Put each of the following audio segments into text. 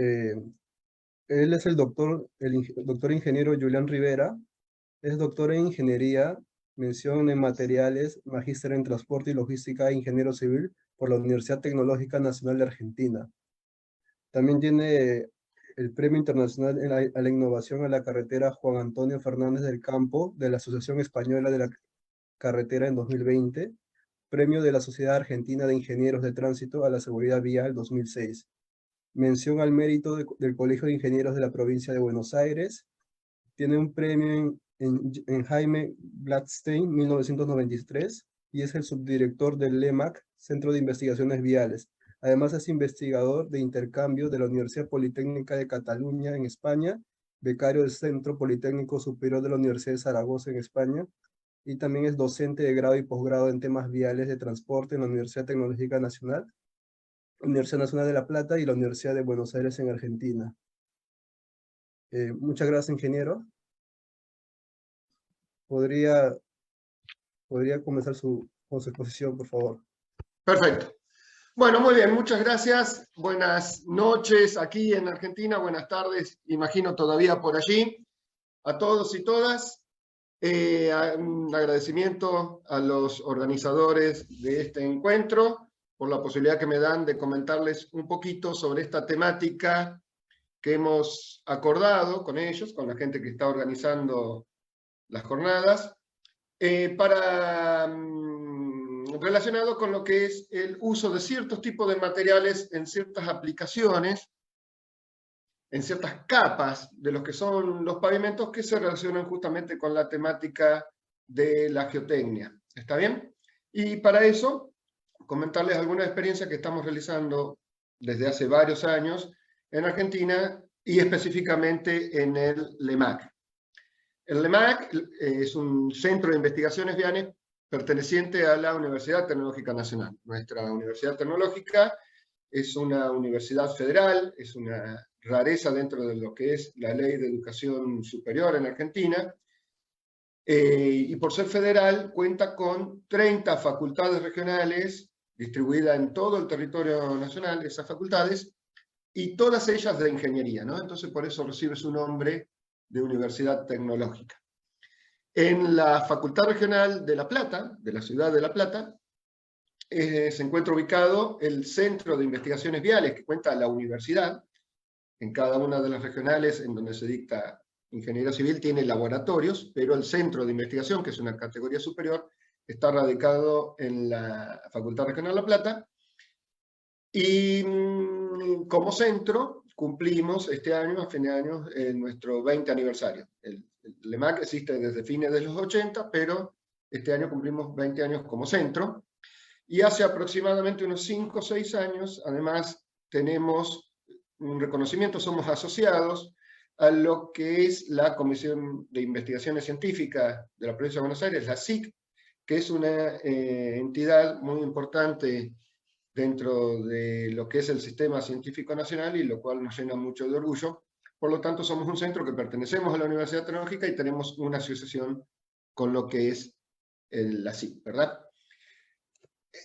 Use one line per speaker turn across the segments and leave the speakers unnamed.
Eh, Él es el doctor ingeniero Julián Rivera. Es doctor en ingeniería, mención en materiales, magíster en transporte y logística e ingeniero civil por la Universidad Tecnológica Nacional de Argentina. También tiene el Premio Internacional a la Innovación a la Carretera Juan Antonio Fernández del Campo de la Asociación Española de la Carretera en 2020, Premio de la Sociedad Argentina de Ingenieros de Tránsito a la Seguridad Vial 2006, mención al mérito del Colegio de Ingenieros de la Provincia de Buenos Aires. Tiene un premio en Jaime Gladstein 1993 y es el subdirector del LEMAC, Centro de Investigaciones Viales. Además es investigador de intercambio de la Universidad Politécnica de Cataluña en España, becario del Centro Politécnico Superior de la Universidad de Zaragoza en España, y también es docente de grado y posgrado en temas viales de transporte en la Universidad Tecnológica Nacional, Universidad Nacional de La Plata y la Universidad de Buenos Aires en Argentina. Muchas gracias, ingeniero. ¿Podría comenzar con su exposición, por favor?
Perfecto. Bueno, muy bien, muchas gracias. Buenas noches aquí en Argentina, buenas tardes, imagino todavía por allí, a todos y todas. Un agradecimiento a los organizadores de este encuentro por la posibilidad que me dan de comentarles un poquito sobre esta temática que hemos acordado con ellos, con la gente que está organizando las jornadas, relacionado con lo que es el uso de ciertos tipos de materiales en ciertas aplicaciones, en ciertas capas de lo que son los pavimentos que se relacionan justamente con la temática de la geotecnia. ¿Está bien? Y para eso, comentarles alguna experiencia que estamos realizando desde hace varios años en Argentina y específicamente en el LEMAC. El LEMAC es un centro de investigaciones viales perteneciente a la Universidad Tecnológica Nacional. Nuestra Universidad Tecnológica es una universidad federal, es una rareza dentro de lo que es la Ley de Educación Superior en Argentina, y por ser federal cuenta con 30 facultades regionales distribuidas en todo el territorio nacional, esas facultades, y todas ellas de ingeniería, ¿no? Entonces por eso recibe su nombre de Universidad Tecnológica. En la Facultad Regional de La Plata, de la ciudad de La Plata, se encuentra ubicado el Centro de Investigaciones Viales que cuenta la universidad. En cada una de las regionales en donde se dicta ingeniería civil tiene laboratorios, pero el Centro de Investigación, que es una categoría superior, está radicado en la Facultad Regional de La Plata. Y como centro cumplimos este año, a fin de año, nuestro 20 aniversario. El LEMAC existe desde fines de los 80, pero este año cumplimos 20 años como centro. Y hace aproximadamente unos 5 o 6 años, además, tenemos un reconocimiento, somos asociados a lo que es la Comisión de Investigaciones Científicas de la Provincia de Buenos Aires, la SIC, que es una entidad muy importante dentro de lo que es el sistema científico nacional y lo cual nos llena mucho de orgullo. Por lo tanto, somos un centro que pertenecemos a la Universidad Tecnológica y tenemos una asociación con lo que es la SIC, ¿verdad?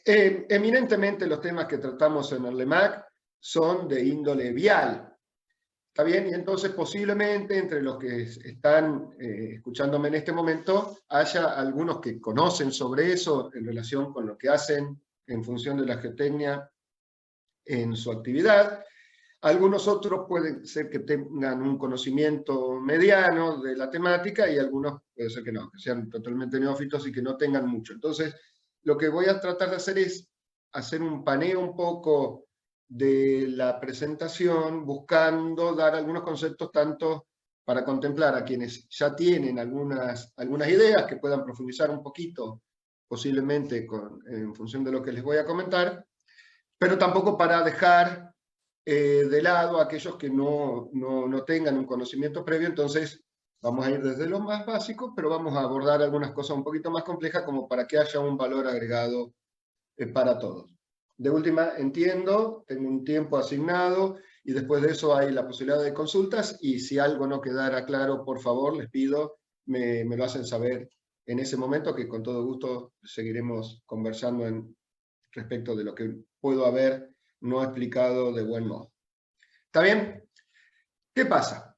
Eminentemente los temas que tratamos en el LEMAC son de índole vial. ¿Está bien? Y entonces posiblemente entre los que están escuchándome en este momento haya algunos que conocen sobre eso en relación con lo que hacen en función de la geotecnia en su actividad. Algunos otros pueden ser que tengan un conocimiento mediano de la temática y algunos puede ser que no, que sean totalmente neófitos y que no tengan mucho. Entonces, lo que voy a tratar de hacer es hacer un paneo un poco de la presentación, buscando dar algunos conceptos tanto para contemplar a quienes ya tienen algunas ideas que puedan profundizar un poquito, posiblemente en función de lo que les voy a comentar, pero tampoco para dejar de lado a aquellos que no tengan un conocimiento previo. Entonces vamos a ir desde lo más básico, pero vamos a abordar algunas cosas un poquito más complejas como para que haya un valor agregado para todos. De última, entiendo, tengo un tiempo asignado y después de eso hay la posibilidad de consultas y si algo no quedara claro, por favor, les pido, me lo hacen saber en ese momento, que con todo gusto seguiremos conversando respecto de lo que puedo haber no explicado de buen modo. ¿Está bien? ¿Qué pasa?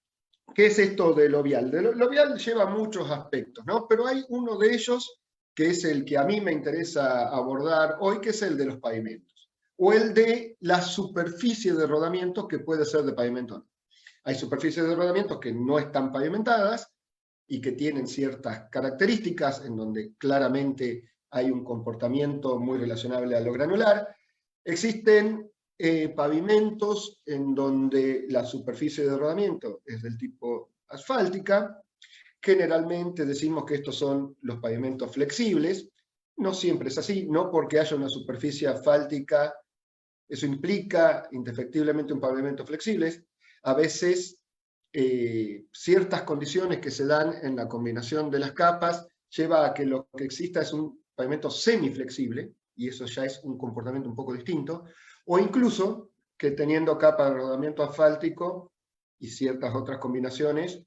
¿Qué es esto de lo vial? Lo vial lleva muchos aspectos, ¿no? Pero hay uno de ellos que es el que a mí me interesa abordar hoy, que es el de los pavimentos, o el de la superficie de rodamientos, que puede ser de pavimento. Hay superficies de rodamientos que no están pavimentadas y que tienen ciertas características en donde claramente hay un comportamiento muy relacionable a lo granular. Existen pavimentos en donde la superficie de rodamiento es del tipo asfáltica. Generalmente decimos que estos son los pavimentos flexibles. No siempre es así, no porque haya una superficie asfáltica, eso implica indefectiblemente un pavimento flexible. A veces ciertas condiciones que se dan en la combinación de las capas lleva a que lo que exista es un pavimento semiflexible, y eso ya es un comportamiento un poco distinto, o incluso que teniendo capa de rodamiento asfáltico y ciertas otras combinaciones,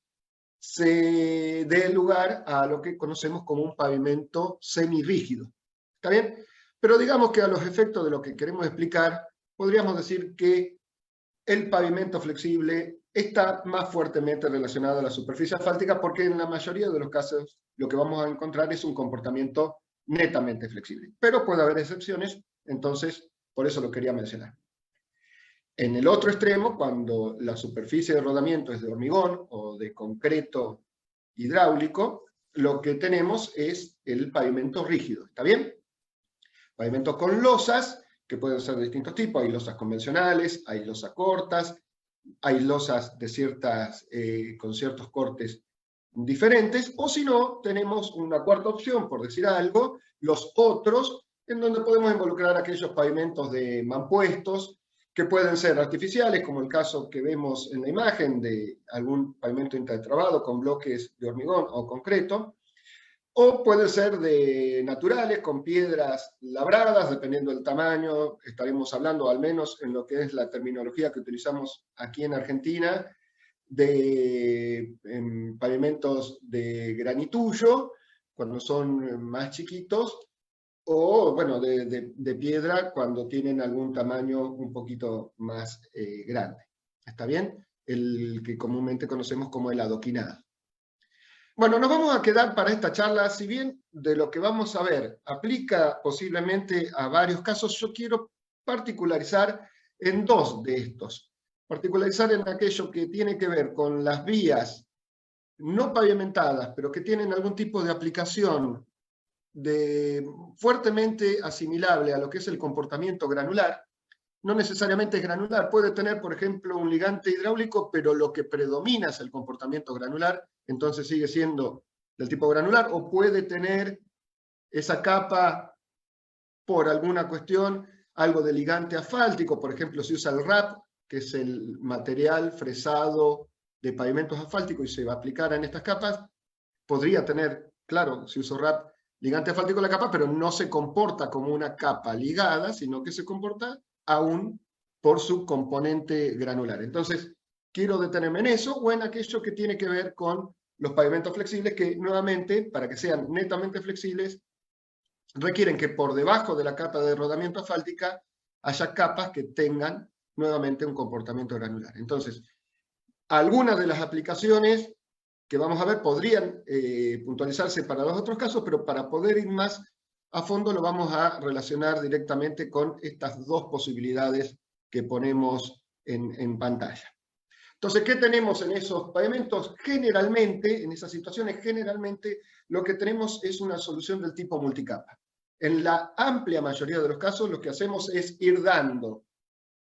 se dé lugar a lo que conocemos como un pavimento semirrígido. ¿Está bien? Pero digamos que a los efectos de lo que queremos explicar, podríamos decir que el pavimento flexible está más fuertemente relacionado a la superficie asfáltica, porque en la mayoría de los casos lo que vamos a encontrar es un comportamiento netamente flexible. Pero puede haber excepciones, entonces por eso lo quería mencionar. En el otro extremo, cuando la superficie de rodamiento es de hormigón o de concreto hidráulico, lo que tenemos es el pavimento rígido, ¿está bien? Pavimentos con losas, que pueden ser de distintos tipos. Hay losas convencionales, hay losas cortas, hay losas de con ciertos cortes diferentes, o si no, tenemos una cuarta opción, por decir algo, los otros, en donde podemos involucrar aquellos pavimentos de mampuestos, que pueden ser artificiales, como el caso que vemos en la imagen de algún pavimento intertrabado con bloques de hormigón o concreto, o pueden ser de naturales, con piedras labradas, dependiendo del tamaño. Estaremos hablando, al menos en lo que es la terminología que utilizamos aquí en Argentina, de pavimentos de granitullo, cuando son más chiquitos, o bueno, de piedra cuando tienen algún tamaño un poquito más grande. ¿Está bien? El que comúnmente conocemos como el adoquinado. Bueno, nos vamos a quedar para esta charla, si bien de lo que vamos a ver aplica posiblemente a varios casos, yo quiero particularizar en dos de estos. Particularizar en aquello que tiene que ver con las vías no pavimentadas, pero que tienen algún tipo de aplicación fuertemente asimilable a lo que es el comportamiento granular. No necesariamente es granular, puede tener, por ejemplo, un ligante hidráulico, pero lo que predomina es el comportamiento granular, entonces sigue siendo del tipo granular, o puede tener esa capa, por alguna cuestión, algo de ligante asfáltico. Por ejemplo, si usa el RAP, que es el material fresado de pavimentos asfálticos, y se va a aplicar en estas capas, podría tener, claro, si uso RAP, ligante asfáltico en la capa, pero no se comporta como una capa ligada, sino que se comporta aún por su componente granular. Entonces, quiero detenerme en eso, o en aquello que tiene que ver con los pavimentos flexibles, que nuevamente, para que sean netamente flexibles, requieren que por debajo de la capa de rodamiento asfáltica haya capas que tengan nuevamente un comportamiento granular. Entonces, algunas de las aplicaciones que vamos a ver podrían puntualizarse para los otros casos, pero para poder ir más a fondo lo vamos a relacionar directamente con estas dos posibilidades que ponemos en pantalla. Entonces, ¿qué tenemos en esos pavimentos? Generalmente, en esas situaciones, generalmente lo que tenemos es una solución del tipo multicapa. En la amplia mayoría de los casos, lo que hacemos es ir dando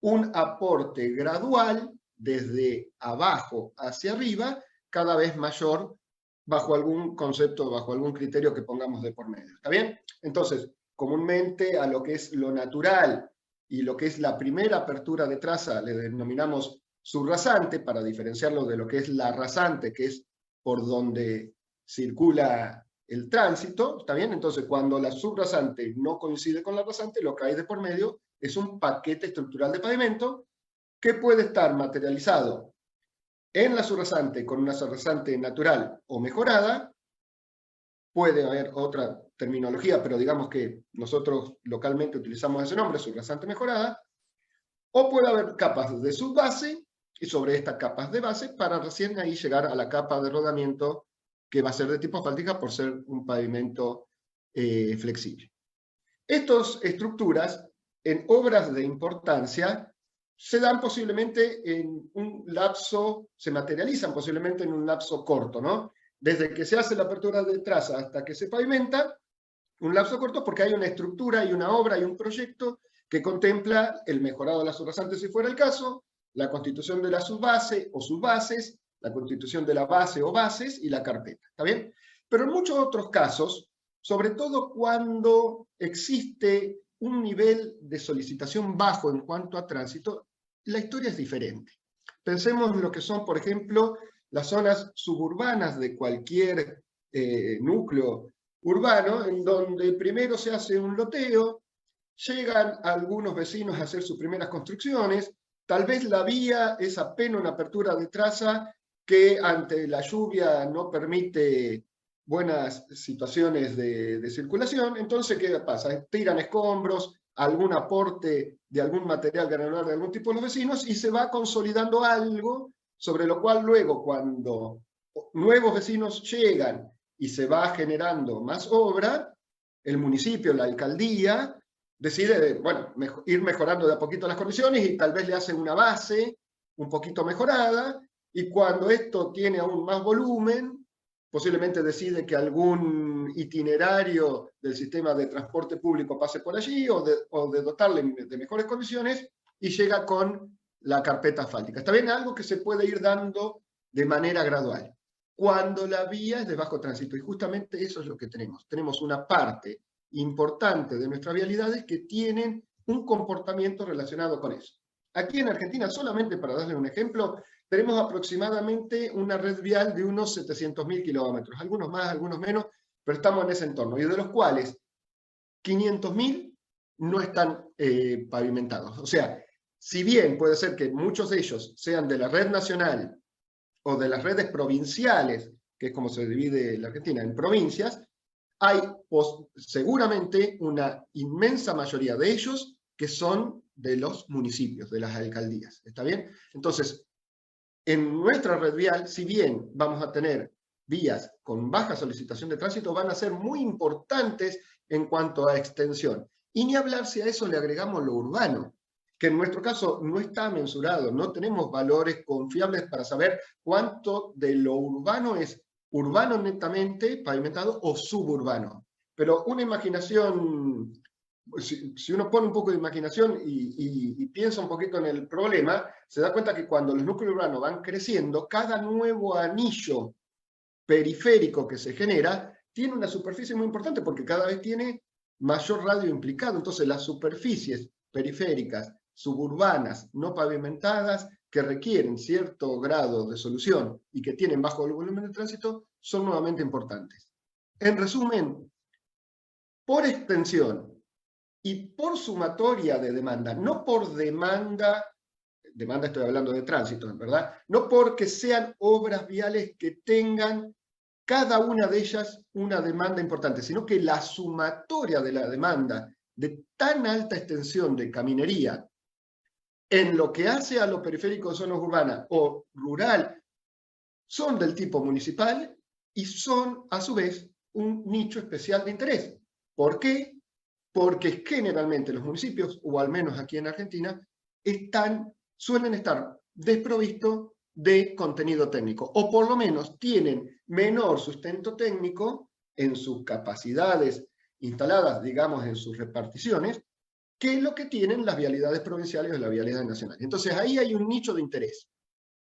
un aporte gradual desde abajo hacia arriba, cada vez mayor, bajo algún concepto, bajo algún criterio que pongamos de por medio. ¿Está bien? Entonces, comúnmente a lo que es lo natural y lo que es la primera apertura de traza le denominamos subrasante, para diferenciarlo de lo que es la rasante, que es por donde circula el tránsito. ¿Está bien? Entonces, cuando la subrasante no coincide con la rasante, lo que hay de por medio es un paquete estructural de pavimento que puede estar materializado en la subrasante con una subrasante natural o mejorada. Puede haber otra terminología, pero digamos que nosotros localmente utilizamos ese nombre, subrasante mejorada. O puede haber capas de subbase y sobre estas capas de base para recién ahí llegar a la capa de rodamiento que va a ser de tipo asfáltica por ser un pavimento flexible. Estas estructuras en obras de importancia se dan posiblemente en un lapso, se materializan posiblemente en un lapso corto, ¿no? Desde que se hace la apertura de traza hasta que se pavimenta, un lapso corto porque hay una estructura, hay una obra, hay un proyecto que contempla el mejorado de las obras antes si fuera el caso, la constitución de la subbase o subbases, la constitución de la base o bases y la carpeta, ¿está bien? Pero en muchos otros casos, sobre todo cuando existe un nivel de solicitación bajo en cuanto a tránsito, la historia es diferente. Pensemos en lo que son, por ejemplo, las zonas suburbanas de cualquier núcleo urbano, en donde primero se hace un loteo, llegan algunos vecinos a hacer sus primeras construcciones, tal vez la vía es apenas una apertura de traza que ante la lluvia no permite buenas situaciones de circulación, entonces ¿qué pasa? Tiran escombros, algún aporte de algún material granular de algún tipo de los vecinos y se va consolidando algo sobre lo cual luego cuando nuevos vecinos llegan y se va generando más obra, el municipio, la alcaldía, decide, bueno, ir mejorando de a poquito las condiciones y tal vez le hacen una base un poquito mejorada, y cuando esto tiene aún más volumen, posiblemente decide que algún itinerario del sistema de transporte público pase por allí o de dotarle de mejores condiciones y llega con la carpeta asfáltica. Está bien, algo que se puede ir dando de manera gradual. Cuando la vía es de bajo tránsito, y justamente eso es lo que tenemos. Tenemos una parte importante de nuestras vialidades que tienen un comportamiento relacionado con eso. Aquí en Argentina, solamente para darles un ejemplo, tenemos aproximadamente una red vial de unos 700.000 kilómetros, algunos más, algunos menos, pero estamos en ese entorno, y de los cuales 500.000 no están pavimentados. O sea, si bien puede ser que muchos de ellos sean de la red nacional o de las redes provinciales, que es como se divide la Argentina en provincias, hay seguramente una inmensa mayoría de ellos que son de los municipios, de las alcaldías. ¿Está bien? Entonces, en nuestra red vial, si bien vamos a tener vías con baja solicitación de tránsito, van a ser muy importantes en cuanto a extensión. Y ni hablar si a eso le agregamos lo urbano, que en nuestro caso no está mensurado, no tenemos valores confiables para saber cuánto de lo urbano es urbano netamente pavimentado o suburbano. Pero una imaginación, si uno pone un poco de imaginación y piensa un poquito en el problema, se da cuenta que cuando los núcleos urbanos van creciendo, cada nuevo anillo periférico que se genera tiene una superficie muy importante porque cada vez tiene mayor radio implicado. Entonces las superficies periféricas, suburbanas, no pavimentadas, que requieren cierto grado de solución y que tienen bajo el volumen de tránsito, son nuevamente importantes. En resumen, por extensión y por sumatoria de demanda, no por demanda estoy hablando de tránsito, ¿verdad? No porque sean obras viales que tengan cada una de ellas una demanda importante, sino que la sumatoria de la demanda de tan alta extensión de caminería en lo que hace a lo periférico de zonas urbanas o rural, son del tipo municipal y son, a su vez, un nicho especial de interés. ¿Por qué? Porque generalmente los municipios, o al menos aquí en Argentina, suelen estar desprovistos de contenido técnico, o por lo menos tienen menor sustento técnico en sus capacidades instaladas, digamos, en sus reparticiones, que lo que tienen las vialidades provinciales o las vialidades nacionales. Entonces ahí hay un nicho de interés.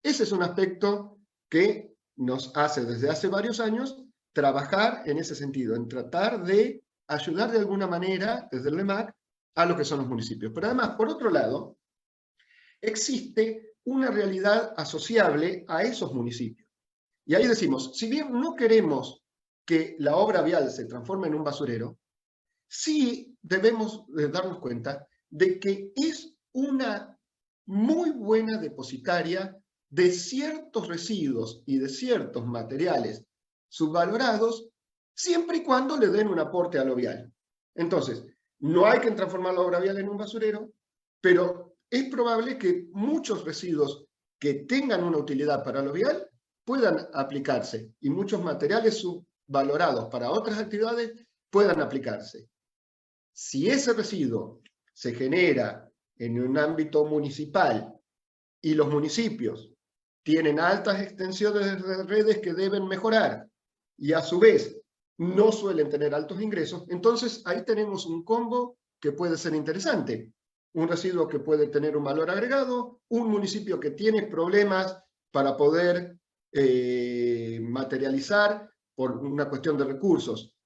Ese es un aspecto que nos hace desde hace varios años trabajar en ese sentido, en tratar de ayudar de alguna manera desde el LEMAC a lo que son los municipios. Pero además, por otro lado, existe una realidad asociable a esos municipios. Y ahí decimos, si bien no queremos que la obra vial se transforme en un basurero, sí debemos darnos cuenta de que es una muy buena depositaria de ciertos residuos y de ciertos materiales subvalorados, siempre y cuando le den un aporte a lo vial. Entonces, no hay que transformar la obra vial en un basurero, pero es probable que muchos residuos que tengan una utilidad para lo vial puedan aplicarse y muchos materiales subvalorados para otras actividades puedan aplicarse. Si ese residuo se genera en un ámbito municipal y los municipios tienen altas extensiones de redes que deben mejorar y a su vez no suelen tener altos ingresos, entonces ahí tenemos un combo que puede ser interesante. Un residuo que puede tener un valor agregado, un municipio que tiene problemas para poder materializar por una cuestión de recursos.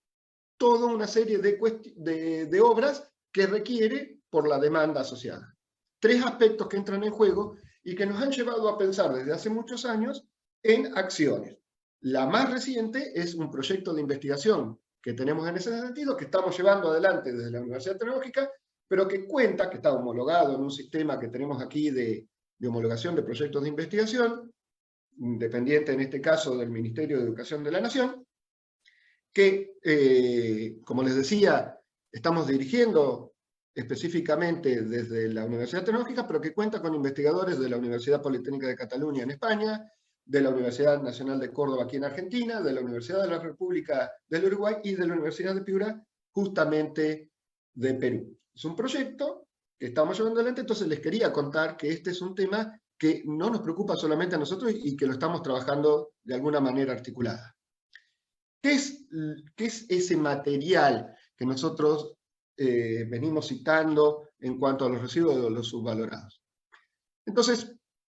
Toda una serie de obras que requiere por la demanda asociada. 3 aspectos que entran en juego y que nos han llevado a pensar desde hace muchos años en acciones. La más reciente es un proyecto de investigación que tenemos en ese sentido, que estamos llevando adelante desde la Universidad Tecnológica, pero que cuenta, que está homologado en un sistema que tenemos aquí de homologación de proyectos de investigación, independiente en este caso del Ministerio de Educación de la Nación, que, como les decía, estamos dirigiendo específicamente desde la Universidad Tecnológica, pero que cuenta con investigadores de la Universidad Politécnica de Cataluña en España, de la Universidad Nacional de Córdoba aquí en Argentina, de la Universidad de la República del Uruguay y de la Universidad de Piura, justamente de Perú. Es un proyecto que estamos llevando adelante, entonces les quería contar que este es un tema que no nos preocupa solamente a nosotros y que lo estamos trabajando de alguna manera articulada. ¿Qué es ese material que nosotros venimos citando en cuanto a los residuos de los subvalorados? Entonces,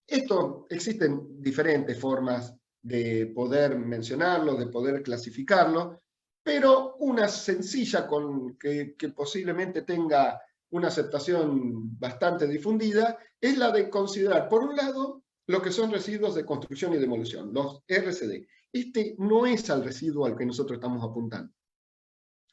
existen diferentes formas de poder mencionarlo, de poder clasificarlo, pero una sencilla que posiblemente tenga una aceptación bastante difundida es la de considerar, por un lado, lo que son residuos de construcción y demolición, los RCD. Este no es el residuo al que nosotros estamos apuntando.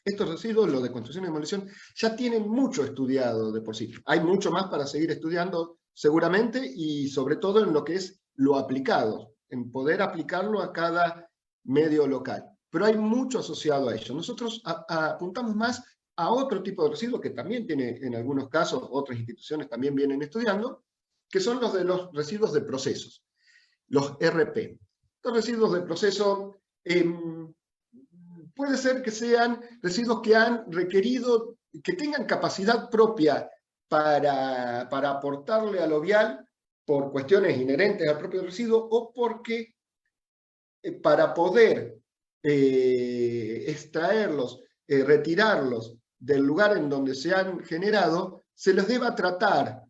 Estos residuos, los de construcción y demolición, ya tienen mucho estudiado de por sí. Hay mucho más para seguir estudiando seguramente y sobre todo en lo que es lo aplicado, en poder aplicarlo a cada medio local. Pero hay mucho asociado a ello. Nosotros apuntamos más a otro tipo de residuos que también tiene en algunos casos, otras instituciones también vienen estudiando, que son los de los residuos de procesos, los RP. Los residuos de proceso puede ser que sean residuos que han requerido, que tengan capacidad propia para aportarle al vial por cuestiones inherentes al propio residuo o porque para poder extraerlos, retirarlos del lugar en donde se han generado, se los deba tratar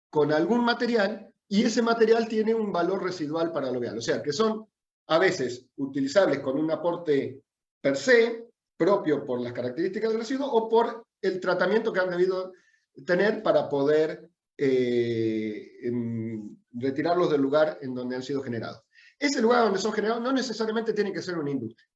con algún material y ese material tiene un valor residual para el vial. O sea, que son a veces utilizables con un aporte per se, propio por las características del residuo o por el tratamiento que han debido tener para poder retirarlos del lugar en donde han sido generados. Ese lugar donde son generados no necesariamente tiene que ser una industria.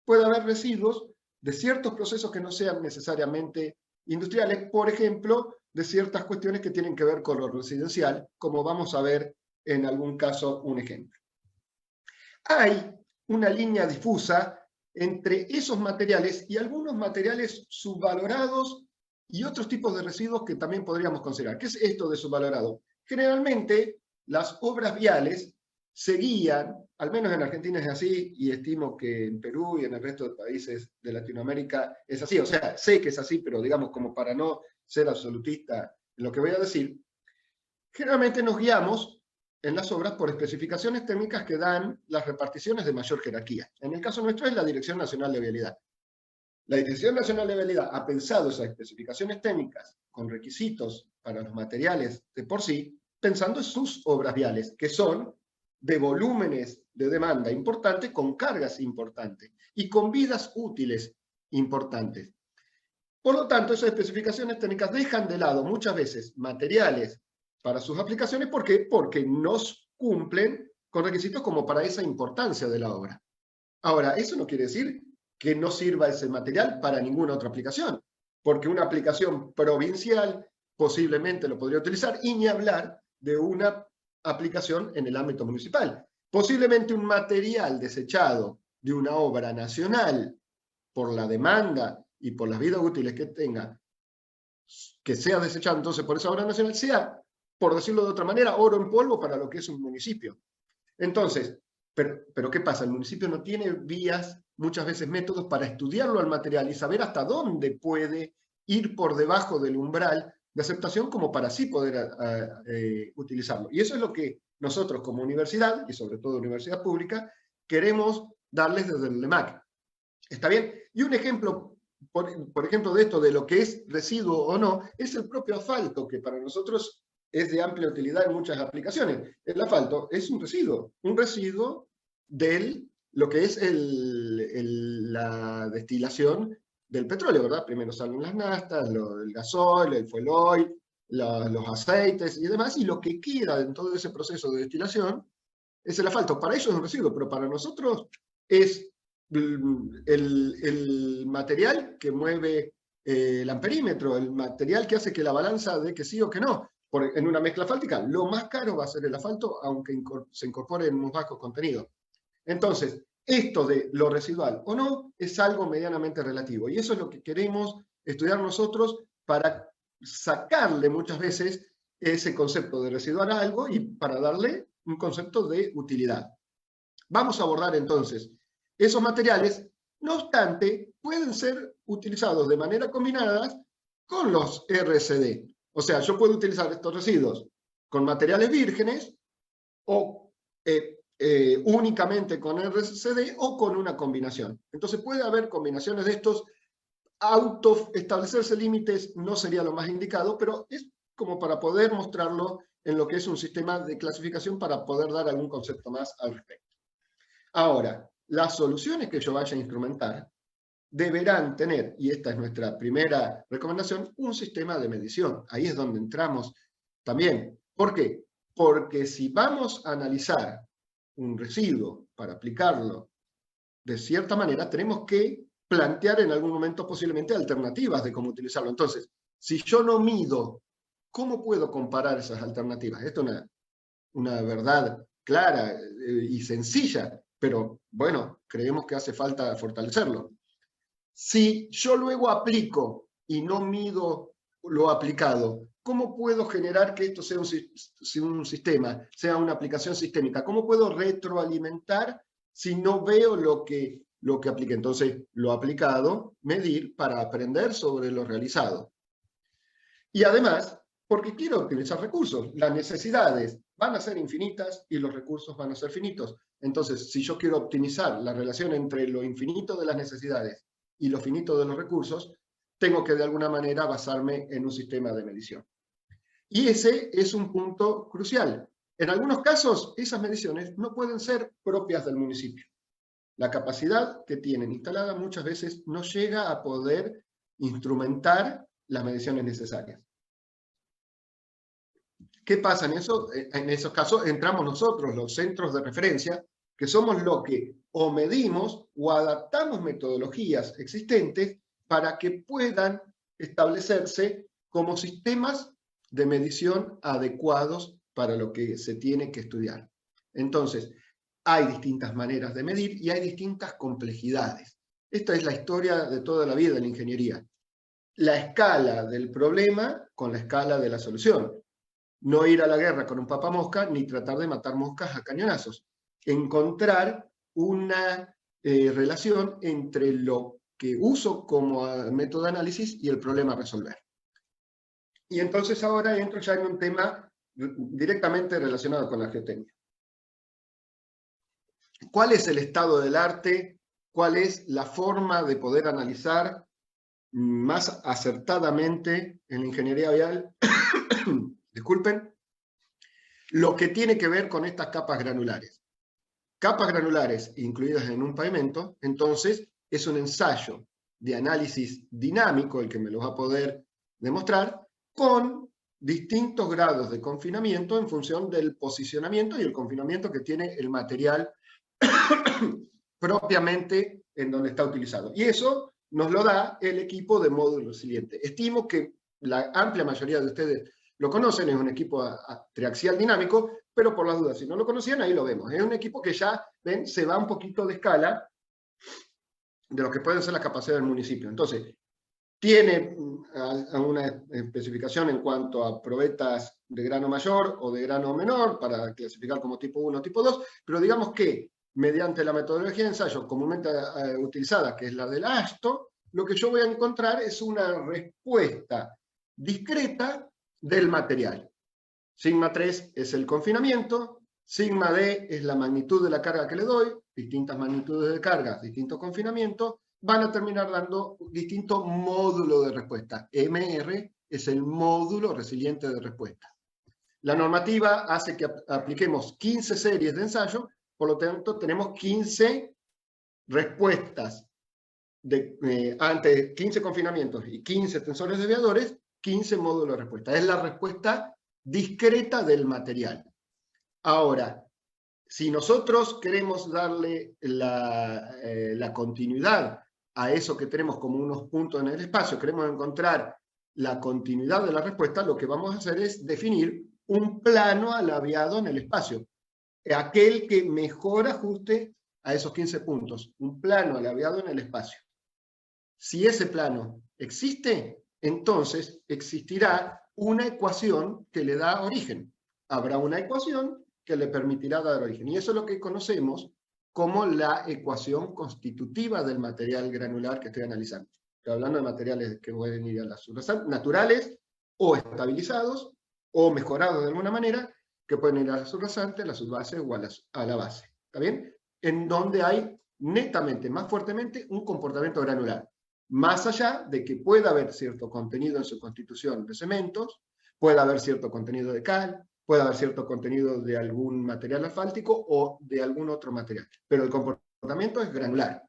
Puede haber residuos de ciertos procesos que no sean necesariamente industriales, por ejemplo, de ciertas cuestiones que tienen que ver con lo residencial, como vamos a ver en algún caso un ejemplo. Hay una línea difusa entre esos materiales y algunos materiales subvalorados y otros tipos de residuos que también podríamos considerar. ¿Qué es esto de subvalorado? Generalmente, las obras viales seguían, al menos en Argentina es así, y estimo que en Perú y en el resto de países de Latinoamérica es así. O sea, sé que es así, pero digamos, como para no ser absolutista en lo que voy a decir, generalmente nos guiamos en las obras por especificaciones técnicas que dan las reparticiones de mayor jerarquía. En el caso nuestro es la Dirección Nacional de Vialidad. La Dirección Nacional de Vialidad ha pensado esas especificaciones técnicas con requisitos para los materiales de por sí, pensando en sus obras viales, que son de volúmenes de demanda importantes, con cargas importantes y con vidas útiles importantes. Por lo tanto, esas especificaciones técnicas dejan de lado muchas veces materiales para sus aplicaciones. ¿Por qué? Porque no cumplen con requisitos como para esa importancia de la obra. Ahora, eso no quiere decir que no sirva ese material para ninguna otra aplicación, porque una aplicación provincial posiblemente lo podría utilizar, y ni hablar de una aplicación en el ámbito municipal. Posiblemente un material desechado de una obra nacional por la demanda y por las vidas útiles que tenga, que sea desechado entonces por esa obra nacional, sea por decirlo de otra manera, oro en polvo para lo que es un municipio. Entonces, pero ¿qué pasa? El municipio no tiene vías, muchas veces métodos para estudiarlo al material y saber hasta dónde puede ir por debajo del umbral de aceptación como para así poder utilizarlo. Y eso es lo que nosotros como universidad, y sobre todo universidad pública, queremos darles desde el LEMAC. ¿Está bien? Y un ejemplo, por ejemplo, de esto, de lo que es residuo o no, es el propio asfalto, que para nosotros es de amplia utilidad en muchas aplicaciones. El asfalto es un residuo de lo que es la destilación del petróleo, ¿verdad? Primero salen las naftas, el gasoil, el fuel oil, los aceites y demás, y lo que queda en todo ese proceso de destilación es el asfalto. Para ellos es un residuo, pero para nosotros es el material que mueve el amperímetro, el material que hace que la balanza de que sí o que no. En una mezcla asfáltica, lo más caro va a ser el asfalto, aunque se incorpore en un bajo contenido. Entonces, esto de lo residual o no es algo medianamente relativo. Y eso es lo que queremos estudiar nosotros para sacarle muchas veces ese concepto de residual a algo y para darle un concepto de utilidad. Vamos a abordar entonces esos materiales, no obstante, pueden ser utilizados de manera combinada con los RCD. O sea, yo puedo utilizar estos residuos con materiales vírgenes o únicamente con RCD o con una combinación. Entonces puede haber combinaciones de estos. Establecerse límites no sería lo más indicado, pero es como para poder mostrarlo en lo que es un sistema de clasificación para poder dar algún concepto más al respecto. Ahora, las soluciones que yo vaya a instrumentar deberán tener, y esta es nuestra primera recomendación, un sistema de medición. Ahí es donde entramos también. ¿Por qué? Porque si vamos a analizar un residuo para aplicarlo de cierta manera, tenemos que plantear en algún momento posiblemente alternativas de cómo utilizarlo. Entonces, si yo no mido, ¿cómo puedo comparar esas alternativas? Esto es una verdad clara y sencilla, pero bueno, creemos que hace falta fortalecerlo. Si yo luego aplico y no mido lo aplicado, ¿cómo puedo generar que esto sea un sistema, sea una aplicación sistémica? ¿Cómo puedo retroalimentar si no veo lo que apliqué? Entonces, lo aplicado, medir para aprender sobre lo realizado. Y además, porque quiero optimizar recursos. Las necesidades van a ser infinitas y los recursos van a ser finitos. Entonces, si yo quiero optimizar la relación entre lo infinito de las necesidades y lo finito de los recursos, tengo que de alguna manera basarme en un sistema de medición. Y ese es un punto crucial. En algunos casos, esas mediciones no pueden ser propias del municipio. La capacidad que tienen instalada muchas veces no llega a poder instrumentar las mediciones necesarias. ¿Qué pasa en eso? En esos casos entramos nosotros, los centros de referencia, que somos los que o medimos o adaptamos metodologías existentes para que puedan establecerse como sistemas de medición adecuados para lo que se tiene que estudiar. Entonces, hay distintas maneras de medir y hay distintas complejidades. Esta es la historia de toda la vida de la ingeniería. La escala del problema con la escala de la solución. No ir a la guerra con un papamosca ni tratar de matar moscas a cañonazos. Encontrar una relación entre lo que uso como método de análisis y el problema a resolver. Y entonces ahora entro ya en un tema directamente relacionado con la geotecnia. ¿Cuál es el estado del arte? ¿Cuál es la forma de poder analizar más acertadamente en la ingeniería vial? Disculpen, lo que tiene que ver con estas capas granulares. Capas granulares incluidas en un pavimento, entonces es un ensayo de análisis dinámico, el que me lo va a poder demostrar, con distintos grados de confinamiento en función del posicionamiento y el confinamiento que tiene el material propiamente en donde está utilizado. Y eso nos lo da el equipo de módulo resiliente. Estimo que la amplia mayoría de ustedes lo conocen, es un equipo triaxial dinámico, pero por las dudas, si no lo conocían, ahí lo vemos. Es un equipo que ya, ven, se va un poquito de escala de lo que pueden ser las capacidades del municipio. Entonces, tiene una especificación en cuanto a probetas de grano mayor o de grano menor, para clasificar como tipo 1 o tipo 2, pero digamos que mediante la metodología de ensayo comúnmente utilizada, que es la del ASTO, lo que yo voy a encontrar es una respuesta discreta del material. Sigma 3 es el confinamiento, sigma D es la magnitud de la carga que le doy, distintas magnitudes de carga, distintos confinamientos, van a terminar dando distintos módulos de respuesta. MR es el módulo resiliente de respuesta. La normativa hace que apliquemos 15 series de ensayo, por lo tanto tenemos 15 respuestas ante 15 confinamientos y 15 tensores desviadores, 15 módulos de respuesta. Es la respuesta discreta del material. Ahora, si nosotros queremos darle la continuidad a eso que tenemos como unos puntos en el espacio, queremos encontrar la continuidad de la respuesta, lo que vamos a hacer es definir un plano alaviado en el espacio, aquel que mejor ajuste a esos 15 puntos, un plano alaviado en el espacio. Si ese plano existe, entonces existirá una ecuación que le da origen. Habrá una ecuación que le permitirá dar origen. Y eso es lo que conocemos como la ecuación constitutiva del material granular que estoy analizando. Estoy hablando de materiales que pueden ir a las naturales, o estabilizados, o mejorados de alguna manera, que pueden ir a la subrasante, la subbase o a la base. ¿Está bien? En donde hay netamente, más fuertemente, un comportamiento granular. Más allá de que pueda haber cierto contenido en su constitución de cementos, puede haber cierto contenido de cal, puede haber cierto contenido de algún material asfáltico o de algún otro material. Pero el comportamiento es granular.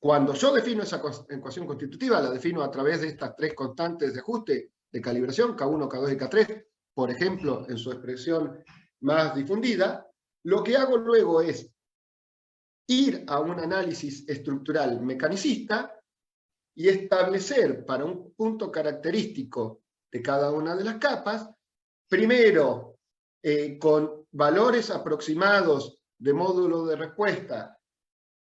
Cuando yo defino esa ecuación constitutiva, la defino a través de estas tres constantes de ajuste de calibración, K1, K2 y K3, por ejemplo, en su expresión más difundida, lo que hago luego es ir a un análisis estructural mecanicista y establecer para un punto característico de cada una de las capas, primero con valores aproximados de módulo de respuesta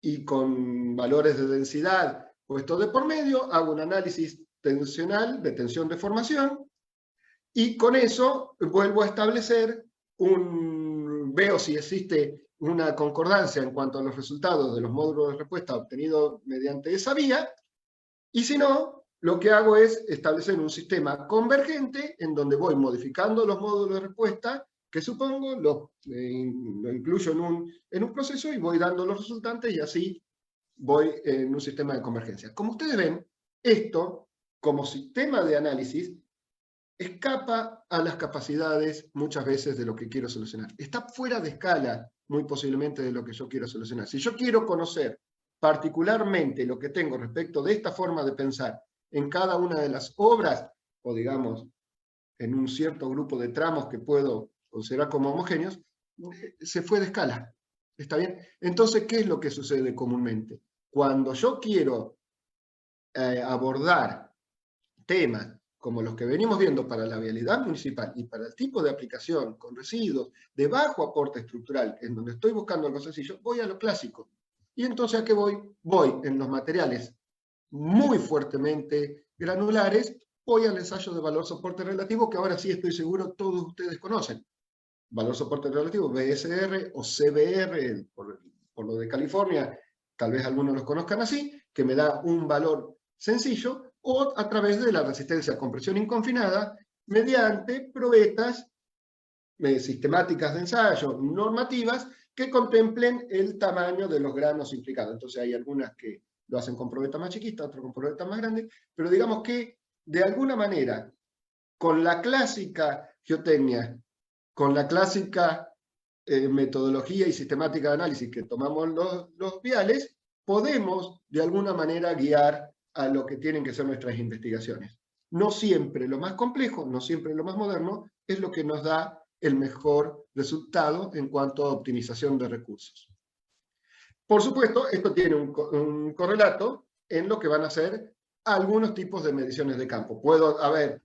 y con valores de densidad puestos de por medio, hago un análisis tensional de tensión de formación y con eso vuelvo a establecer veo si existe una concordancia en cuanto a los resultados de los módulos de respuesta obtenidos mediante esa vía. Y si no, lo que hago es establecer un sistema convergente en donde voy modificando los módulos de respuesta, que supongo lo incluyo en un proceso y voy dando los resultantes y así voy en un sistema de convergencia. Como ustedes ven, esto, como sistema de análisis, escapa a las capacidades muchas veces de lo que quiero solucionar. Está fuera de escala, muy posiblemente, de lo que yo quiero solucionar. Si yo quiero conocer particularmente lo que tengo respecto de esta forma de pensar en cada una de las obras, o digamos, en un cierto grupo de tramos que puedo considerar como homogéneos, se fue de escala. ¿Está bien? Entonces, ¿qué es lo que sucede comúnmente? Cuando yo quiero abordar temas como los que venimos viendo para la vialidad municipal y para el tipo de aplicación con residuos de bajo aporte estructural, en donde estoy buscando algo sencillo, voy a lo clásico. Y entonces, ¿a qué voy? Voy en los materiales muy fuertemente granulares, voy al ensayo de valor soporte relativo, que ahora sí estoy seguro todos ustedes conocen. Valor soporte relativo, BSR o CBR, por lo de California, tal vez algunos los conozcan así, que me da un valor sencillo, o a través de la resistencia a compresión inconfinada, mediante probetas sistemáticas de ensayo, normativas, que contemplen el tamaño de los granos implicados. Entonces hay algunas que lo hacen con probetas más chiquitas, otras con probetas más grandes, pero digamos que de alguna manera, con la clásica geotecnia, con la clásica metodología y sistemática de análisis que tomamos los viales, podemos de alguna manera guiar a lo que tienen que ser nuestras investigaciones. No siempre lo más complejo, no siempre lo más moderno, es lo que nos da el mejor resultado en cuanto a optimización de recursos. Por supuesto, esto tiene un correlato en lo que van a ser algunos tipos de mediciones de campo. Puedo haber,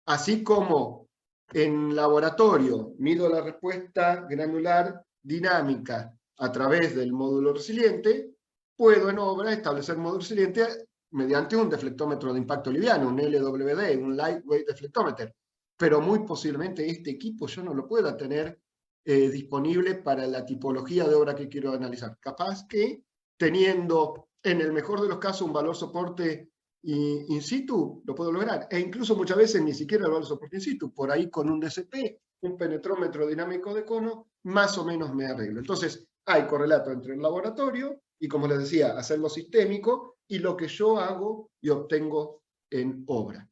así como en laboratorio mido la respuesta granular dinámica a través del módulo resiliente, puedo en obra establecer módulo resiliente mediante un deflectómetro de impacto liviano, un LWD, un Lightweight Deflectometer. Pero muy posiblemente este equipo yo no lo pueda tener disponible para la tipología de obra que quiero analizar. Capaz que teniendo, en el mejor de los casos, un valor soporte in situ, lo puedo lograr. E incluso muchas veces ni siquiera el valor soporte in situ, por ahí con un DCP, un penetrómetro dinámico de cono, más o menos me arreglo. Entonces, hay correlato entre el laboratorio y, como les decía, hacerlo sistémico y lo que yo hago y obtengo en obra.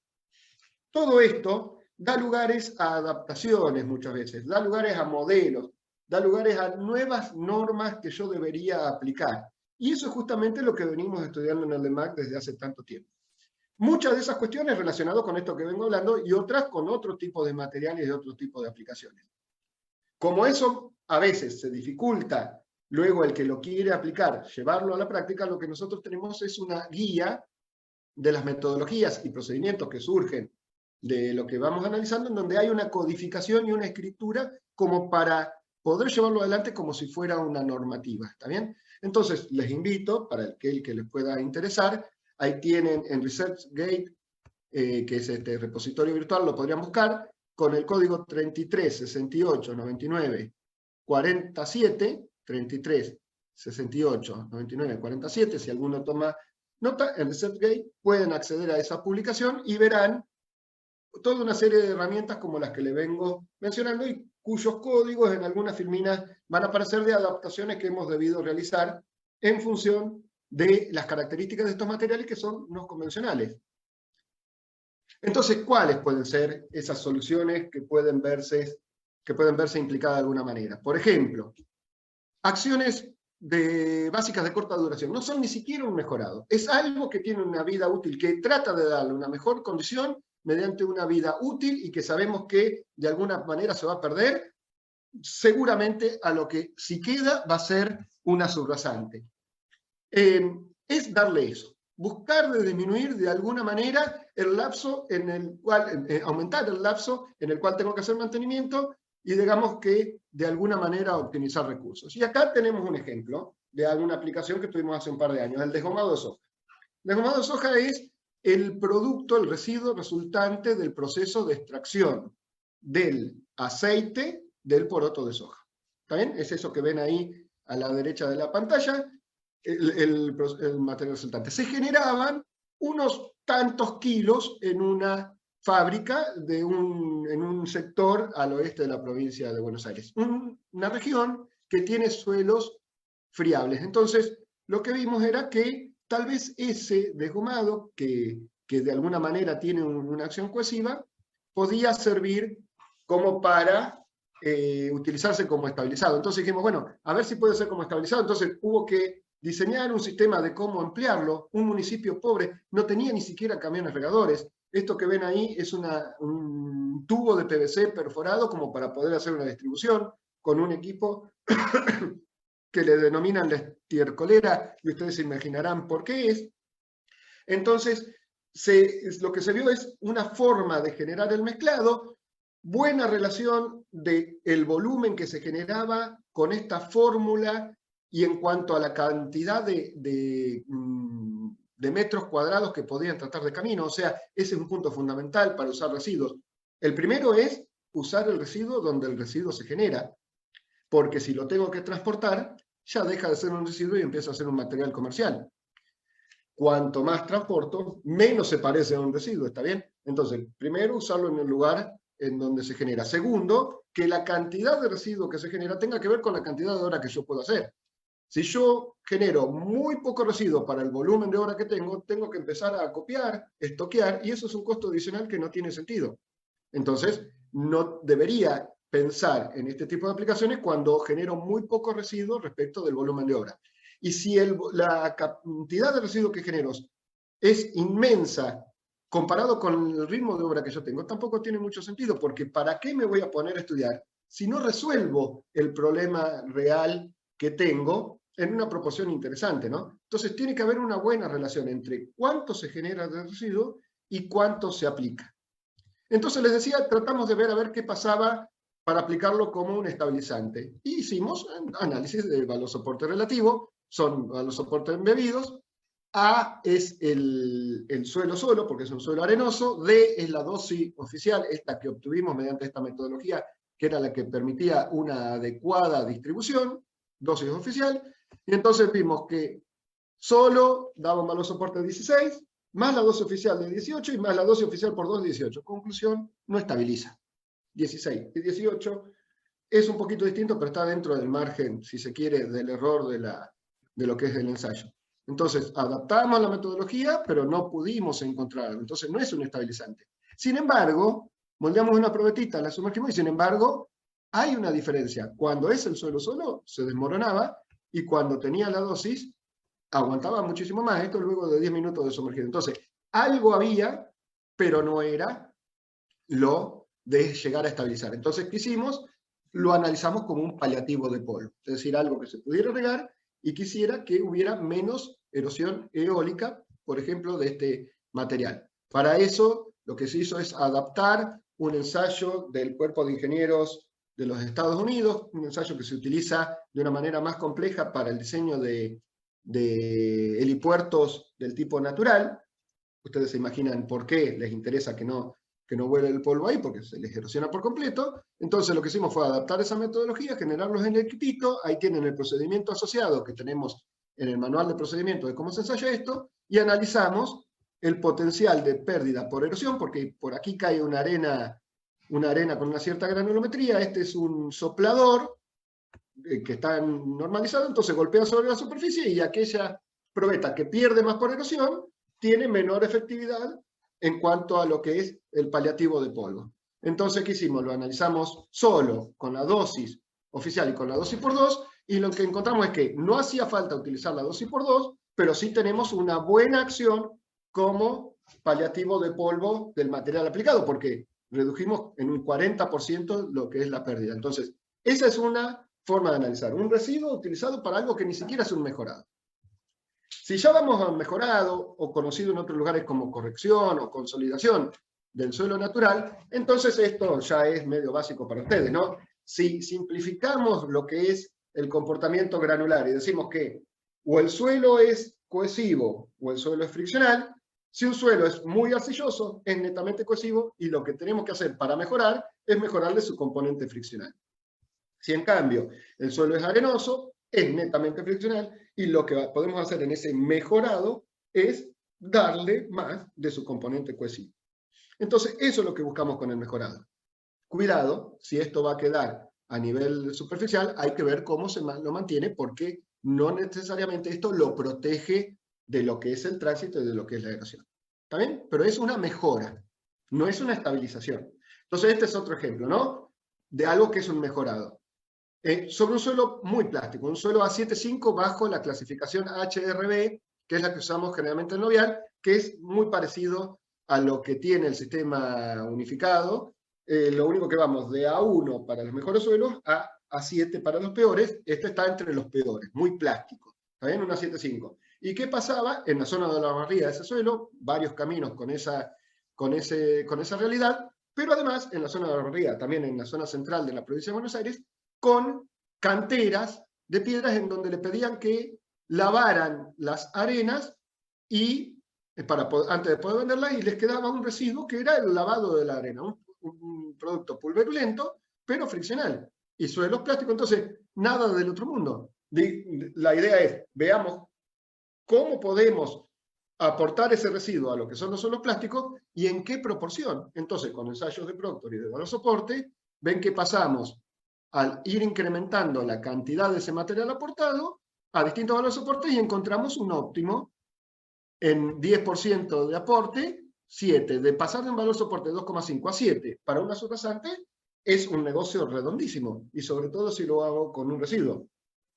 Todo esto da lugares a adaptaciones muchas veces, da lugares a modelos, da lugares a nuevas normas que yo debería aplicar. Y eso es justamente lo que venimos estudiando en el DEMAC desde hace tanto tiempo. Muchas de esas cuestiones relacionadas con esto que vengo hablando y otras con otro tipo de materiales y otro tipo de aplicaciones. Como eso a veces se dificulta, luego el que lo quiere aplicar, llevarlo a la práctica, lo que nosotros tenemos es una guía de las metodologías y procedimientos que surgen de lo que vamos analizando, en donde hay una codificación y una escritura como para poder llevarlo adelante como si fuera una normativa, ¿está bien? Entonces, les invito, para aquel que les pueda interesar, ahí tienen en ResearchGate, que es este repositorio virtual, lo podrían buscar, con el código 33 68 99 47, 33 68 99 47, si alguno toma nota, en ResearchGate pueden acceder a esa publicación y verán toda una serie de herramientas como las que le vengo mencionando y cuyos códigos en algunas filminas van a aparecer de adaptaciones que hemos debido realizar en función de las características de estos materiales que son no convencionales. Entonces, ¿cuáles pueden ser esas soluciones que pueden verse implicadas de alguna manera? Por ejemplo, acciones básicas de corta duración. No son ni siquiera un mejorado. Es algo que tiene una vida útil, que trata de darle una mejor condición mediante una vida útil y que sabemos que de alguna manera se va a perder. Seguramente a lo que si queda va a ser una subrasante. Es darle eso. Buscar de disminuir de alguna manera el lapso en el cual, aumentar el lapso en el cual tengo que hacer mantenimiento y digamos que de alguna manera optimizar recursos. Y acá tenemos un ejemplo de alguna aplicación que tuvimos hace un par de años, el desgomado de soja. El desgomado de soja es el producto, el residuo resultante del proceso de extracción del aceite del poroto de soja. ¿Está bien? Es eso que ven ahí a la derecha de la pantalla, el material resultante. Se generaban unos tantos kilos en una fábrica en un sector al oeste de la provincia de Buenos Aires. Una región que tiene suelos friables. Entonces, lo que vimos era que tal vez ese desgomado, que de alguna manera tiene una acción cohesiva, podía servir como para utilizarse como estabilizado. Entonces dijimos, bueno, a ver si puede ser como estabilizado. Entonces hubo que diseñar un sistema de cómo emplearlo. Un municipio pobre no tenía ni siquiera camiones regadores. Esto que ven ahí es un tubo de PVC perforado como para poder hacer una distribución con un equipo que le denominan la estiercolera, y ustedes se imaginarán por qué es. Entonces, lo que se vio es una forma de generar el mezclado, buena relación del volumen que se generaba con esta fórmula, y en cuanto a la cantidad de metros cuadrados que podían tratar de camino. O sea, ese es un punto fundamental para usar residuos. El primero es usar el residuo donde el residuo se genera, porque si lo tengo que transportar, ya deja de ser un residuo y empieza a ser un material comercial. Cuanto más transporto, menos se parece a un residuo, ¿está bien? Entonces, primero, usarlo en el lugar en donde se genera. Segundo, que la cantidad de residuo que se genera tenga que ver con la cantidad de hora que yo puedo hacer. Si yo genero muy poco residuo para el volumen de hora que tengo que empezar a copiar, estoquear, y eso es un costo adicional que no tiene sentido. Entonces, no debería pensar en este tipo de aplicaciones cuando genero muy poco residuo respecto del volumen de obra. Y si la cantidad de residuos que genero es inmensa comparado con el ritmo de obra que yo tengo, tampoco tiene mucho sentido, porque ¿para qué me voy a poner a estudiar si no resuelvo el problema real que tengo en una proporción interesante, ¿no? Entonces tiene que haber una buena relación entre cuánto se genera de residuo y cuánto se aplica. Entonces les decía, tratamos de ver a ver qué pasaba para aplicarlo como un estabilizante. Y hicimos análisis de valor soporte relativo, son valor soporte embebidos, A es el suelo solo, porque es un suelo arenoso. D es la dosis oficial, esta que obtuvimos mediante esta metodología, que era la que permitía una adecuada distribución, dosis oficial. Y entonces vimos que solo daba un valor soporte de 16, más la dosis oficial de 18 y más la dosis oficial por 2, 18. Conclusión, no estabiliza. 16 y 18 es un poquito distinto, pero está dentro del margen, si se quiere, del error de lo que es el ensayo. Entonces, adaptamos la metodología, pero no pudimos encontrarlo. Entonces, no es un estabilizante. Sin embargo, moldeamos una probetita, la sumergimos y, sin embargo, hay una diferencia. Cuando es el suelo solo, se desmoronaba, y cuando tenía la dosis, aguantaba muchísimo más. Esto luego de 10 minutos de sumergido. Entonces, algo había, pero no era lo de llegar a estabilizar. Entonces, ¿qué hicimos? Lo analizamos como un paliativo de polvo, es decir, algo que se pudiera regar y quisiera que hubiera menos erosión eólica, por ejemplo, de este material. Para eso, lo que se hizo es adaptar un ensayo del Cuerpo de Ingenieros de los Estados Unidos, un ensayo que se utiliza de una manera más compleja para el diseño de helipuertos del tipo natural. Ustedes se imaginan por qué les interesa que no vuele el polvo ahí, porque se les erosiona por completo. Entonces lo que hicimos fue adaptar esa metodología, generarlos en el equipito. Ahí tienen el procedimiento asociado que tenemos en el manual de procedimiento de cómo se ensaya esto, y analizamos el potencial de pérdida por erosión, porque por aquí cae una arena con una cierta granulometría. Este es un soplador que está normalizado, entonces golpea sobre la superficie, y aquella probeta que pierde más por erosión tiene menor efectividad en cuanto a lo que es el paliativo de polvo. Entonces, ¿qué hicimos? Lo analizamos solo con la dosis oficial y con la dosis por 2, y lo que encontramos es que no hacía falta utilizar la dosis por 2, pero sí tenemos una buena acción como paliativo de polvo del material aplicado, porque redujimos en un 40% lo que es la pérdida. Entonces, esa es una forma de analizar un residuo utilizado para algo que ni siquiera es un mejorado. Si ya vamos a un mejorado, o conocido en otros lugares como corrección o consolidación del suelo natural, entonces esto ya es medio básico para ustedes, ¿no? Si simplificamos lo que es el comportamiento granular y decimos que o el suelo es cohesivo o el suelo es friccional, si un suelo es muy arcilloso, es netamente cohesivo, y lo que tenemos que hacer para mejorar es mejorarle su componente friccional. Si en cambio el suelo es arenoso, es netamente friccional, y lo que podemos hacer en ese mejorado es darle más de su componente cohesivo. Entonces, eso es lo que buscamos con el mejorado. Cuidado, si esto va a quedar a nivel superficial, hay que ver cómo se lo mantiene, porque no necesariamente esto lo protege de lo que es el tránsito y de lo que es la erosión. ¿Está bien? Pero es una mejora, no es una estabilización. Entonces, este es otro ejemplo, ¿no? De algo que es un mejorado. Sobre un suelo muy plástico, un suelo A75 bajo la clasificación HRB, que es la que usamos generalmente en Novial, que es muy parecido a lo que tiene el sistema unificado. Lo único que vamos de A1 para los mejores suelos a A7 para los peores. Este está entre los peores, muy plástico. ¿Está bien? Un A75. ¿Y qué pasaba? En la zona de la barriga de ese suelo, varios caminos con esa realidad, pero además en la zona de la barriga, también en la zona central de la provincia de Buenos Aires, con canteras de piedras en donde le pedían que lavaran las arenas y antes de poder venderlas, y les quedaba un residuo que era el lavado de la arena, un producto pulverulento, pero friccional, y suelos plásticos. Entonces, nada del otro mundo. La idea es, veamos cómo podemos aportar ese residuo a lo que son los suelos plásticos y en qué proporción. Entonces, con ensayos de Proctor y de valor soporte, ven que pasamos, al ir incrementando la cantidad de ese material aportado, a distintos valores de soporte, y encontramos un óptimo en 10% de aporte, 7. De pasar de un valor soporte de 2,5 a 7 para una subrasante, es un negocio redondísimo, y sobre todo si lo hago con un residuo.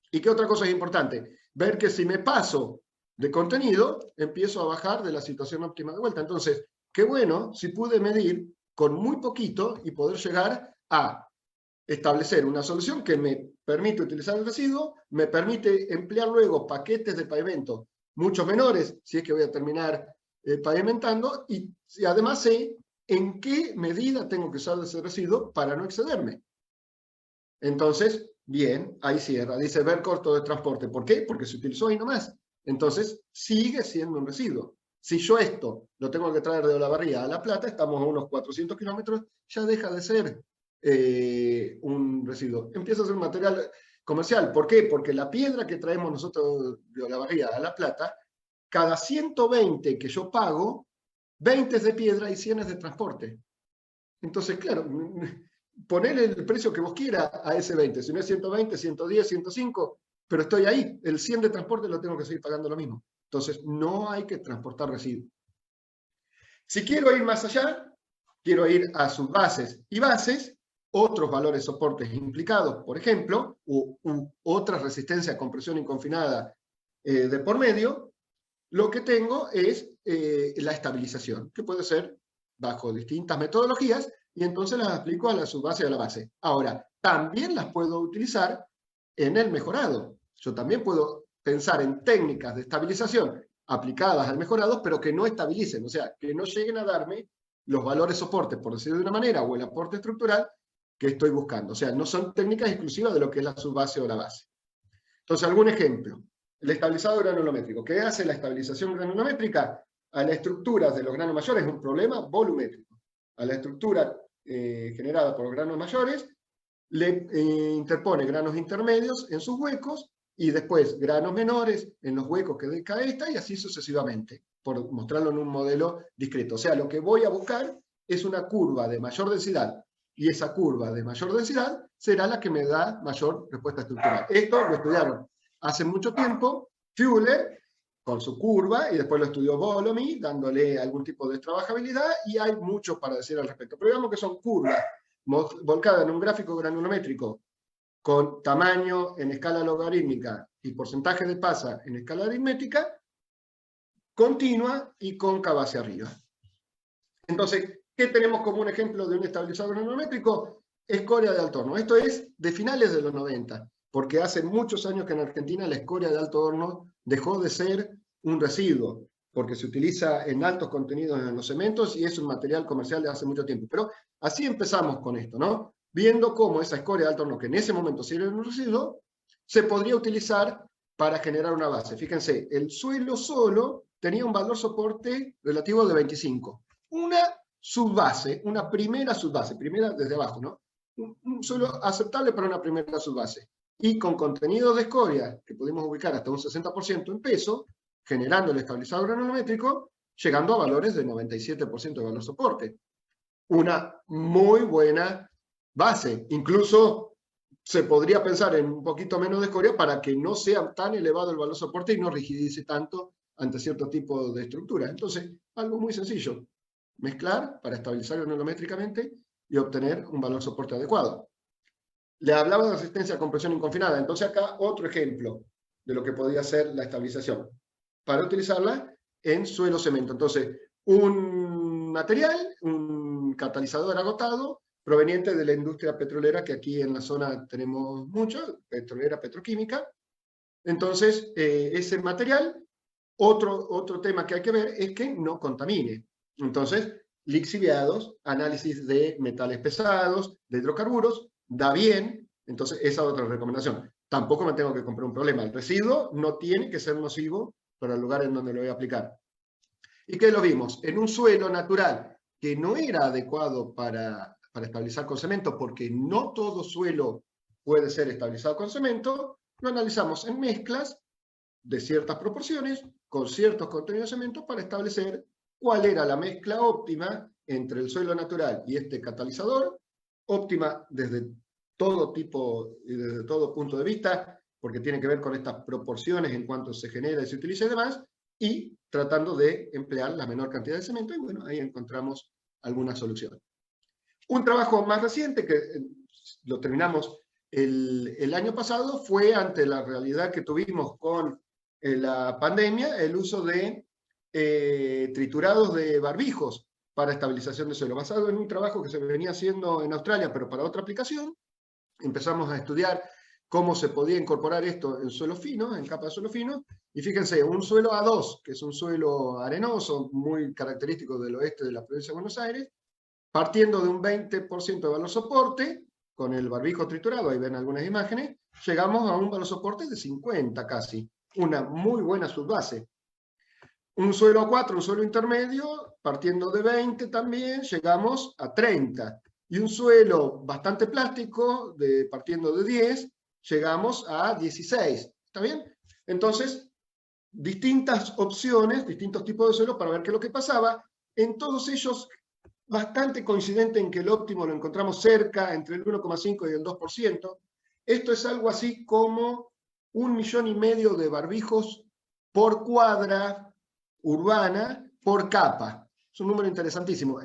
¿Y qué otra cosa es importante? Ver que si me paso de contenido, empiezo a bajar de la situación óptima de vuelta. Entonces, qué bueno si pude medir con muy poquito y poder llegar a establecer una solución que me permite utilizar el residuo, me permite emplear luego paquetes de pavimento mucho menores, si es que voy a terminar pavimentando, y además sé en qué medida tengo que usar ese residuo para no excederme. Entonces, bien, ahí cierra. Dice ver corto de transporte. ¿Por qué? Porque se utilizó ahí nomás. Entonces, sigue siendo un residuo. Si yo esto lo tengo que traer de Olavarría a La Plata, estamos a unos 400 kilómetros, ya deja de ser un residuo. Empieza a ser un material comercial. ¿Por qué? Porque la piedra que traemos nosotros de Olavarría a La Plata, cada 120 que yo pago, 20 es de piedra y 100 es de transporte. Entonces, claro, ponele el precio que vos quieras a ese 20. Si no es 120, 110, 105, pero estoy ahí. El 100 de transporte lo tengo que seguir pagando lo mismo. Entonces, no hay que transportar residuos. Si quiero ir más allá, quiero ir a sus bases y bases, otros valores soportes implicados, por ejemplo, u otra resistencia a compresión inconfinada de por medio, lo que tengo es la estabilización, que puede ser bajo distintas metodologías, y entonces las aplico a la subbase y a la base. Ahora, también las puedo utilizar en el mejorado. Yo también puedo pensar en técnicas de estabilización aplicadas al mejorado, pero que no estabilicen, o sea, que no lleguen a darme los valores soporte, por decirlo de una manera, o el aporte estructural que estoy buscando. O sea, no son técnicas exclusivas de lo que es la subbase o la base. Entonces, algún ejemplo. El estabilizador granulométrico. ¿Qué hace la estabilización granulométrica? A las estructuras de los granos mayores es un problema volumétrico. A la estructura generada por los granos mayores le interpone granos intermedios en sus huecos y después granos menores en los huecos que deja esta y así sucesivamente, por mostrarlo en un modelo discreto. O sea, lo que voy a buscar es una curva de mayor densidad y esa curva de mayor densidad será la que me da mayor respuesta estructural. Esto lo estudiaron hace mucho tiempo Fuller con su curva, y después lo estudió Bolomy, dándole algún tipo de trabajabilidad, y hay mucho para decir al respecto. Pero digamos que son curvas volcadas en un gráfico granulométrico con tamaño en escala logarítmica y porcentaje de pasa en escala aritmética, continua y cóncava hacia arriba. Entonces, ¿qué tenemos como un ejemplo de un estabilizador granulométrico? Escoria de alto horno. Esto es de finales de los 90, porque hace muchos años que en Argentina la escoria de alto horno dejó de ser un residuo, porque se utiliza en altos contenidos en los cementos y es un material comercial de hace mucho tiempo. Pero así empezamos con esto, ¿no? Viendo cómo esa escoria de alto horno, que en ese momento sí era un residuo, se podría utilizar para generar una base. Fíjense, el suelo solo tenía un valor soporte relativo de 25. Una subbase, una primera subbase, primera desde abajo, ¿no? Un suelo aceptable para una primera subbase. Y con contenido de escoria, que pudimos ubicar hasta un 60% en peso, generando el estabilizador granulométrico, llegando a valores de 97% de valor soporte. Una muy buena base. Incluso se podría pensar en un poquito menos de escoria para que no sea tan elevado el valor soporte y no rigidice tanto ante cierto tipo de estructura. Entonces, algo muy sencillo. Mezclar para estabilizar granulométricamente y obtener un valor soporte adecuado. Le hablaba de resistencia a compresión inconfinada. Entonces acá otro ejemplo de lo que podría ser la estabilización. Para utilizarla en suelo cemento. Entonces, un material, un catalizador agotado, proveniente de la industria petrolera, que aquí en la zona tenemos mucho, petrolera, petroquímica. Entonces, ese material, otro tema que hay que ver es que no contamine. Entonces, lixiviados, análisis de metales pesados, de hidrocarburos, da bien. Entonces, esa es otra recomendación. Tampoco me tengo que comprar un problema. El residuo no tiene que ser nocivo para el lugar en donde lo voy a aplicar. ¿Y qué lo vimos? En un suelo natural que no era adecuado para estabilizar con cemento, porque no todo suelo puede ser estabilizado con cemento, lo analizamos en mezclas de ciertas proporciones, con ciertos contenidos de cemento, para establecer cuál era la mezcla óptima entre el suelo natural y este catalizador, óptima desde todo tipo y desde todo punto de vista, porque tiene que ver con estas proporciones en cuanto se genera y se utiliza y demás, y tratando de emplear la menor cantidad de cemento, y bueno, ahí encontramos alguna solución. Un trabajo más reciente, que lo terminamos el año pasado, fue ante la realidad que tuvimos con la pandemia, el uso de triturados de barbijos para estabilización de suelo, basado en un trabajo que se venía haciendo en Australia, pero para otra aplicación. Empezamos a estudiar cómo se podía incorporar esto en suelo fino, en capas de suelo fino, y fíjense, un suelo A2, que es un suelo arenoso, muy característico del oeste de la provincia de Buenos Aires, partiendo de un 20% de valor soporte, con el barbijo triturado, ahí ven algunas imágenes, llegamos a un valor soporte de 50 casi. una muy buena subbase. Un suelo a 4, un suelo intermedio, partiendo de 20 también, llegamos a 30. Y un suelo bastante plástico, partiendo de 10, llegamos a 16. ¿Está bien? Entonces, distintas opciones, distintos tipos de suelos para ver qué es lo que pasaba. En todos ellos, bastante coincidente en que el óptimo lo encontramos cerca, entre el 1,5 y el 2%. Esto es algo así como 1,5 millones de barbijos por cuadra urbana por capa. Es un número interesantísimo.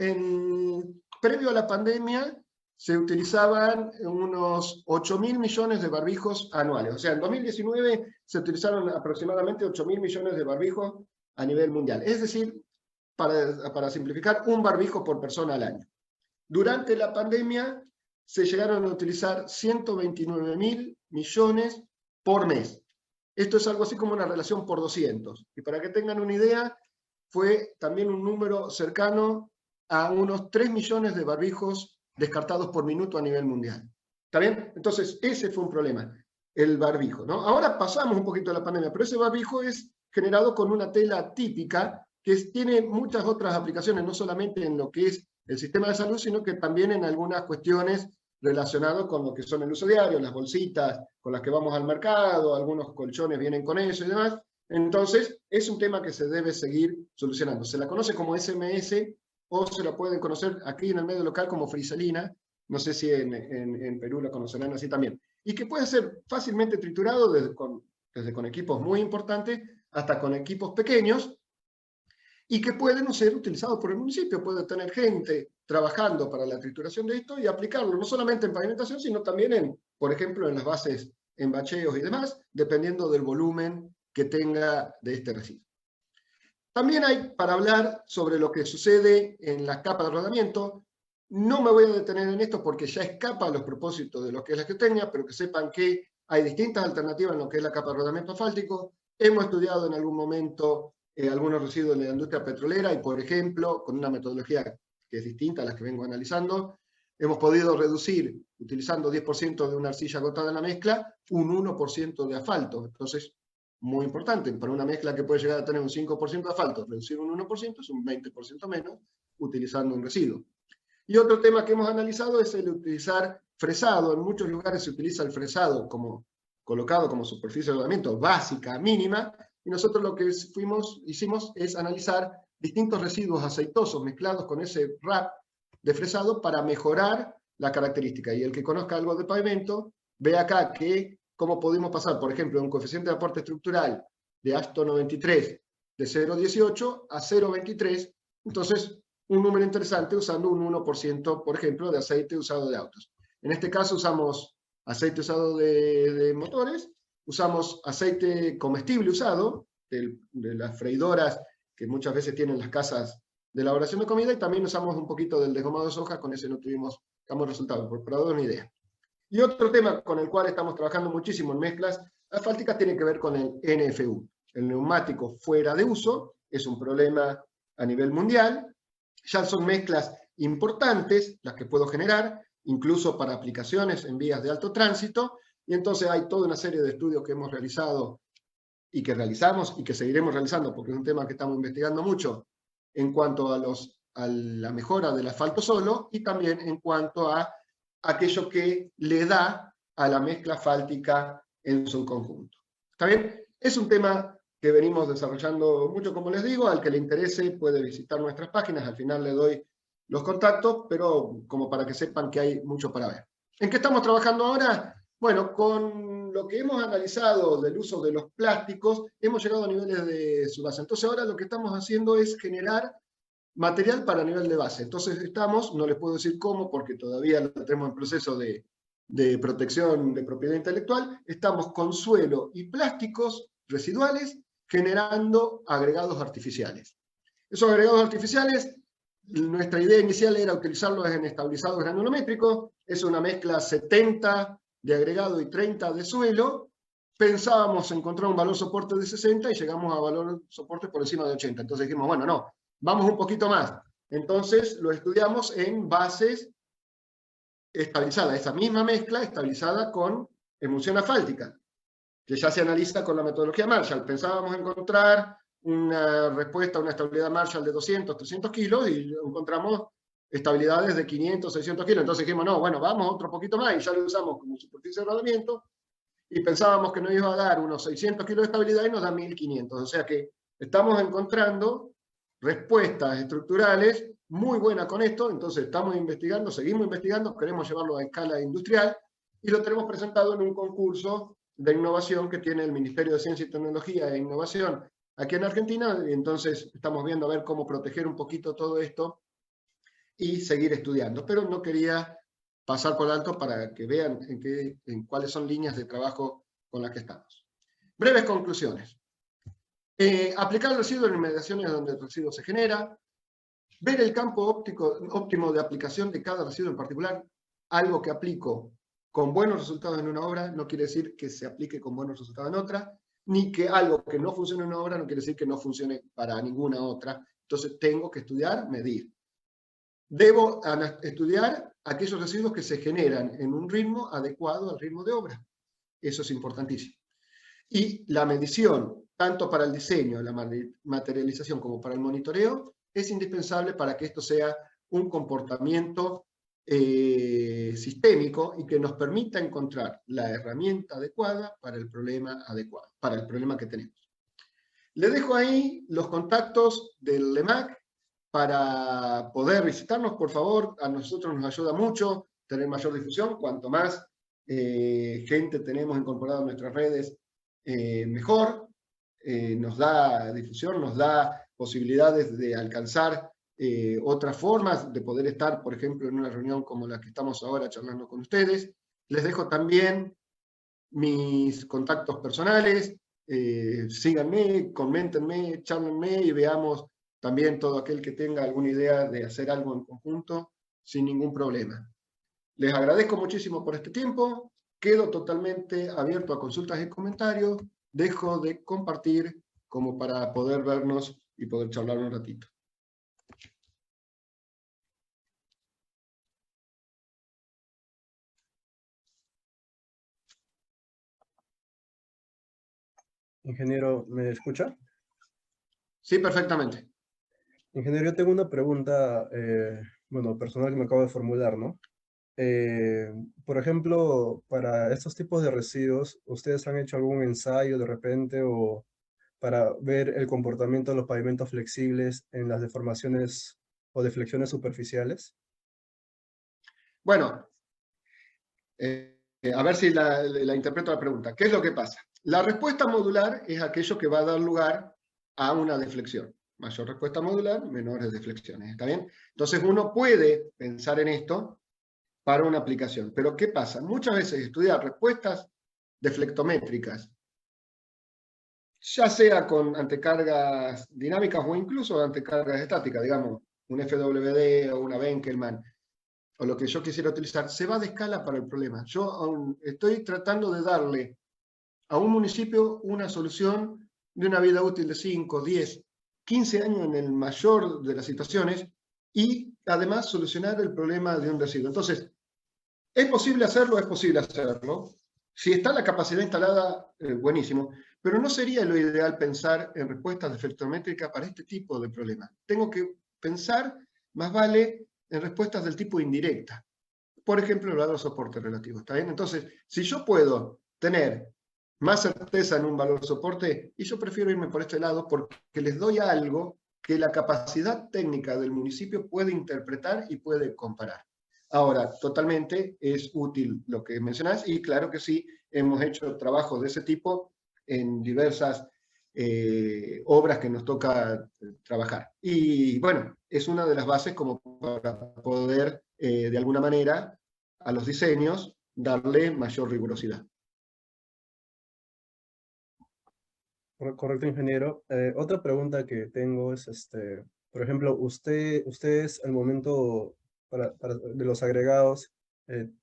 Previo a la pandemia se utilizaban unos 8.000 millones de barbijos anuales. O sea, en 2019 se utilizaron aproximadamente 8.000 millones de barbijos a nivel mundial. Es decir, para simplificar, un barbijo por persona al año. Durante la pandemia se llegaron a utilizar 129.000 millones por mes. Esto es algo así como una relación por 200. Y para que tengan una idea, fue también un número cercano a unos 3 millones de barbijos descartados por minuto a nivel mundial. ¿Está bien? Entonces, ese fue un problema, el barbijo, ¿no? Ahora pasamos un poquito de la pandemia, pero ese barbijo es generado con una tela típica que tiene muchas otras aplicaciones, no solamente en lo que es el sistema de salud, sino que también en algunas cuestiones relacionado con lo que son el uso diario, las bolsitas con las que vamos al mercado, algunos colchones vienen con eso y demás. Entonces, es un tema que se debe seguir solucionando. Se la conoce como SMS o se la pueden conocer aquí en el medio local como friselina. No sé si en Perú la conocerán así también. Y que puede ser fácilmente triturado desde con equipos muy importantes hasta con equipos pequeños, y que puede no ser utilizado por el municipio, puede tener gente trabajando para la trituración de esto y aplicarlo no solamente en pavimentación, sino también por ejemplo, en las bases, en bacheos y demás, dependiendo del volumen que tenga de este residuo. También hay para hablar sobre lo que sucede en la capa de rodamiento. No me voy a detener en esto porque ya escapa a los propósitos de lo que es la geotecnia, pero que sepan que hay distintas alternativas en lo que es la capa de rodamiento asfáltico. Hemos estudiado en algún momento algunos residuos de la industria petrolera y, por ejemplo, con una metodología que es distinta a la que vengo analizando, hemos podido reducir, utilizando 10% de una arcilla agotada en la mezcla, un 1% de asfalto. Entonces, muy importante, para una mezcla que puede llegar a tener un 5% de asfalto, reducir un 1% es un 20% menos utilizando un residuo. Y otro tema que hemos analizado es el utilizar fresado. En muchos lugares se utiliza el fresado colocado como superficie de rodamiento básica, mínima, y nosotros lo que hicimos es analizar distintos residuos aceitosos mezclados con ese RAP de fresado para mejorar la característica. Y el que conozca algo de pavimento, ve acá que cómo podemos pasar, por ejemplo, de un coeficiente de aporte estructural de ASTO 93 de 0,18 a 0,23, entonces un número interesante usando un 1%, por ejemplo, de aceite usado de autos. En este caso usamos aceite usado de motores, usamos aceite comestible usado, de las freidoras que muchas veces tienen las casas de elaboración de comida, y también usamos un poquito del desgomado de soja, con ese no tuvimos resultados, para dar una idea. Y otro tema con el cual estamos trabajando muchísimo en mezclas asfálticas tiene que ver con el NFU. El neumático fuera de uso es un problema a nivel mundial. Ya son mezclas importantes las que puedo generar, incluso para aplicaciones en vías de alto tránsito, y entonces hay toda una serie de estudios que hemos realizado y que realizamos y que seguiremos realizando, porque es un tema que estamos investigando mucho en cuanto a la mejora del asfalto solo y también en cuanto a aquello que le da a la mezcla asfáltica en su conjunto. ¿Está bien? Es un tema que venimos desarrollando mucho, como les digo. Al que le interese puede visitar nuestras páginas, al final le doy los contactos, pero como para que sepan que hay mucho para ver. ¿En qué estamos trabajando ahora? Bueno, con lo que hemos analizado del uso de los plásticos, hemos llegado a niveles de subbase. Entonces ahora lo que estamos haciendo es generar material para nivel de base. Entonces estamos, no les puedo decir cómo, porque todavía lo tenemos en proceso de protección de propiedad intelectual, estamos con suelo y plásticos residuales generando agregados artificiales. Esos agregados artificiales, nuestra idea inicial era utilizarlos en estabilizados granulométricos, es una mezcla 70 de agregado y 30 de suelo. Pensábamos encontrar un valor soporte de 60 y llegamos a valor soporte por encima de 80. Entonces dijimos, bueno, no, vamos un poquito más. Entonces lo estudiamos en bases estabilizadas, esa misma mezcla estabilizada con emulsión asfáltica. que ya se analiza con la metodología Marshall. Pensábamos encontrar una respuesta a una estabilidad Marshall de 200, 300 kilos y encontramos estabilidades de 500, 600 kilos. Entonces dijimos, no, bueno, vamos otro poquito más y ya lo usamos como superficie de rodamiento y pensábamos que nos iba a dar unos 600 kilos de estabilidad y nos da 1500. O sea que estamos encontrando respuestas estructurales muy buenas con esto, entonces estamos investigando, seguimos investigando, queremos llevarlo a escala industrial y lo tenemos presentado en un concurso de innovación que tiene el Ministerio de Ciencia y Tecnología e Innovación aquí en Argentina, y entonces estamos viendo a ver cómo proteger un poquito todo esto y seguir estudiando, pero no quería pasar por alto para que vean en cuáles son líneas de trabajo con las que estamos. Breves conclusiones. Aplicar el residuo en inmediaciones donde el residuo se genera, ver el campo óptimo de aplicación de cada residuo en particular, algo que aplico con buenos resultados en una obra no quiere decir que se aplique con buenos resultados en otra, ni que algo que no funcione en una obra no quiere decir que no funcione para ninguna otra. Entonces tengo que estudiar, medir. Debo estudiar aquellos residuos que se generan en un ritmo adecuado al ritmo de obra. Eso es importantísimo. Y la medición, tanto para el diseño, la materialización, como para el monitoreo, es indispensable para que esto sea un comportamiento sistémico y que nos permita encontrar la herramienta adecuada para el problema adecuado, para el problema que tenemos. Le dejo ahí los contactos del LEMAC para poder visitarnos, por favor. A nosotros nos ayuda mucho tener mayor difusión. Cuanto más gente tenemos incorporada en nuestras redes, mejor. Nos da difusión, nos da posibilidades de alcanzar otras formas de poder estar, por ejemplo, en una reunión como la que estamos ahora charlando con ustedes. Les dejo también mis contactos personales. Síganme, coméntenme, charlenme y veamos también todo aquel que tenga alguna idea de hacer algo en conjunto sin ningún problema. Les agradezco muchísimo por este tiempo. Quedo totalmente abierto a consultas y comentarios. Dejo de compartir como para poder vernos y poder charlar un ratito.
Ingeniero, ¿me escucha?
Sí, perfectamente.
Ingeniero, yo tengo una pregunta, bueno, personal que me acabo de formular, ¿no? Por ejemplo, para estos tipos de residuos, ¿ustedes han hecho algún ensayo de repente o para ver el comportamiento de los pavimentos flexibles en las deformaciones o deflexiones superficiales?
Bueno, a ver si la interpreto la pregunta. ¿Qué es lo que pasa? La respuesta modular es aquello que va a dar lugar a una deflexión. Mayor respuesta modular, menores deflexiones. ¿Está bien? Entonces uno puede pensar en esto para una aplicación. Pero ¿qué pasa? Muchas veces estudiar respuestas deflectométricas, ya sea con antecargas dinámicas o incluso antecargas estáticas, digamos, un FWD o una Benkelman, o lo que yo quisiera utilizar, se va de escala para el problema. Yo aún estoy tratando de darle a un municipio una solución de una vida útil de 5, 10, 15 años en el mayor de las situaciones y además solucionar el problema de un residuo. Entonces, ¿es posible hacerlo? Es posible hacerlo. Si está la capacidad instalada, buenísimo. Pero no sería lo ideal pensar en respuestas deflectométricas para este tipo de problemas. Tengo que pensar, más vale, en respuestas del tipo indirecta. Por ejemplo, el valor soporte relativo. ¿Está bien? Entonces, si yo puedo tener más certeza en un valor soporte, y yo prefiero irme por este lado porque les doy algo que la capacidad técnica del municipio puede interpretar y puede comparar. Ahora, totalmente es útil lo que mencionás y claro que sí, hemos hecho trabajos de ese tipo en diversas obras que nos toca trabajar. Y bueno, es una de las bases como para poder, de alguna manera, a los diseños darle mayor rigurosidad.
Correcto, ingeniero. Otra pregunta que tengo es, por ejemplo, ustedes al momento de los agregados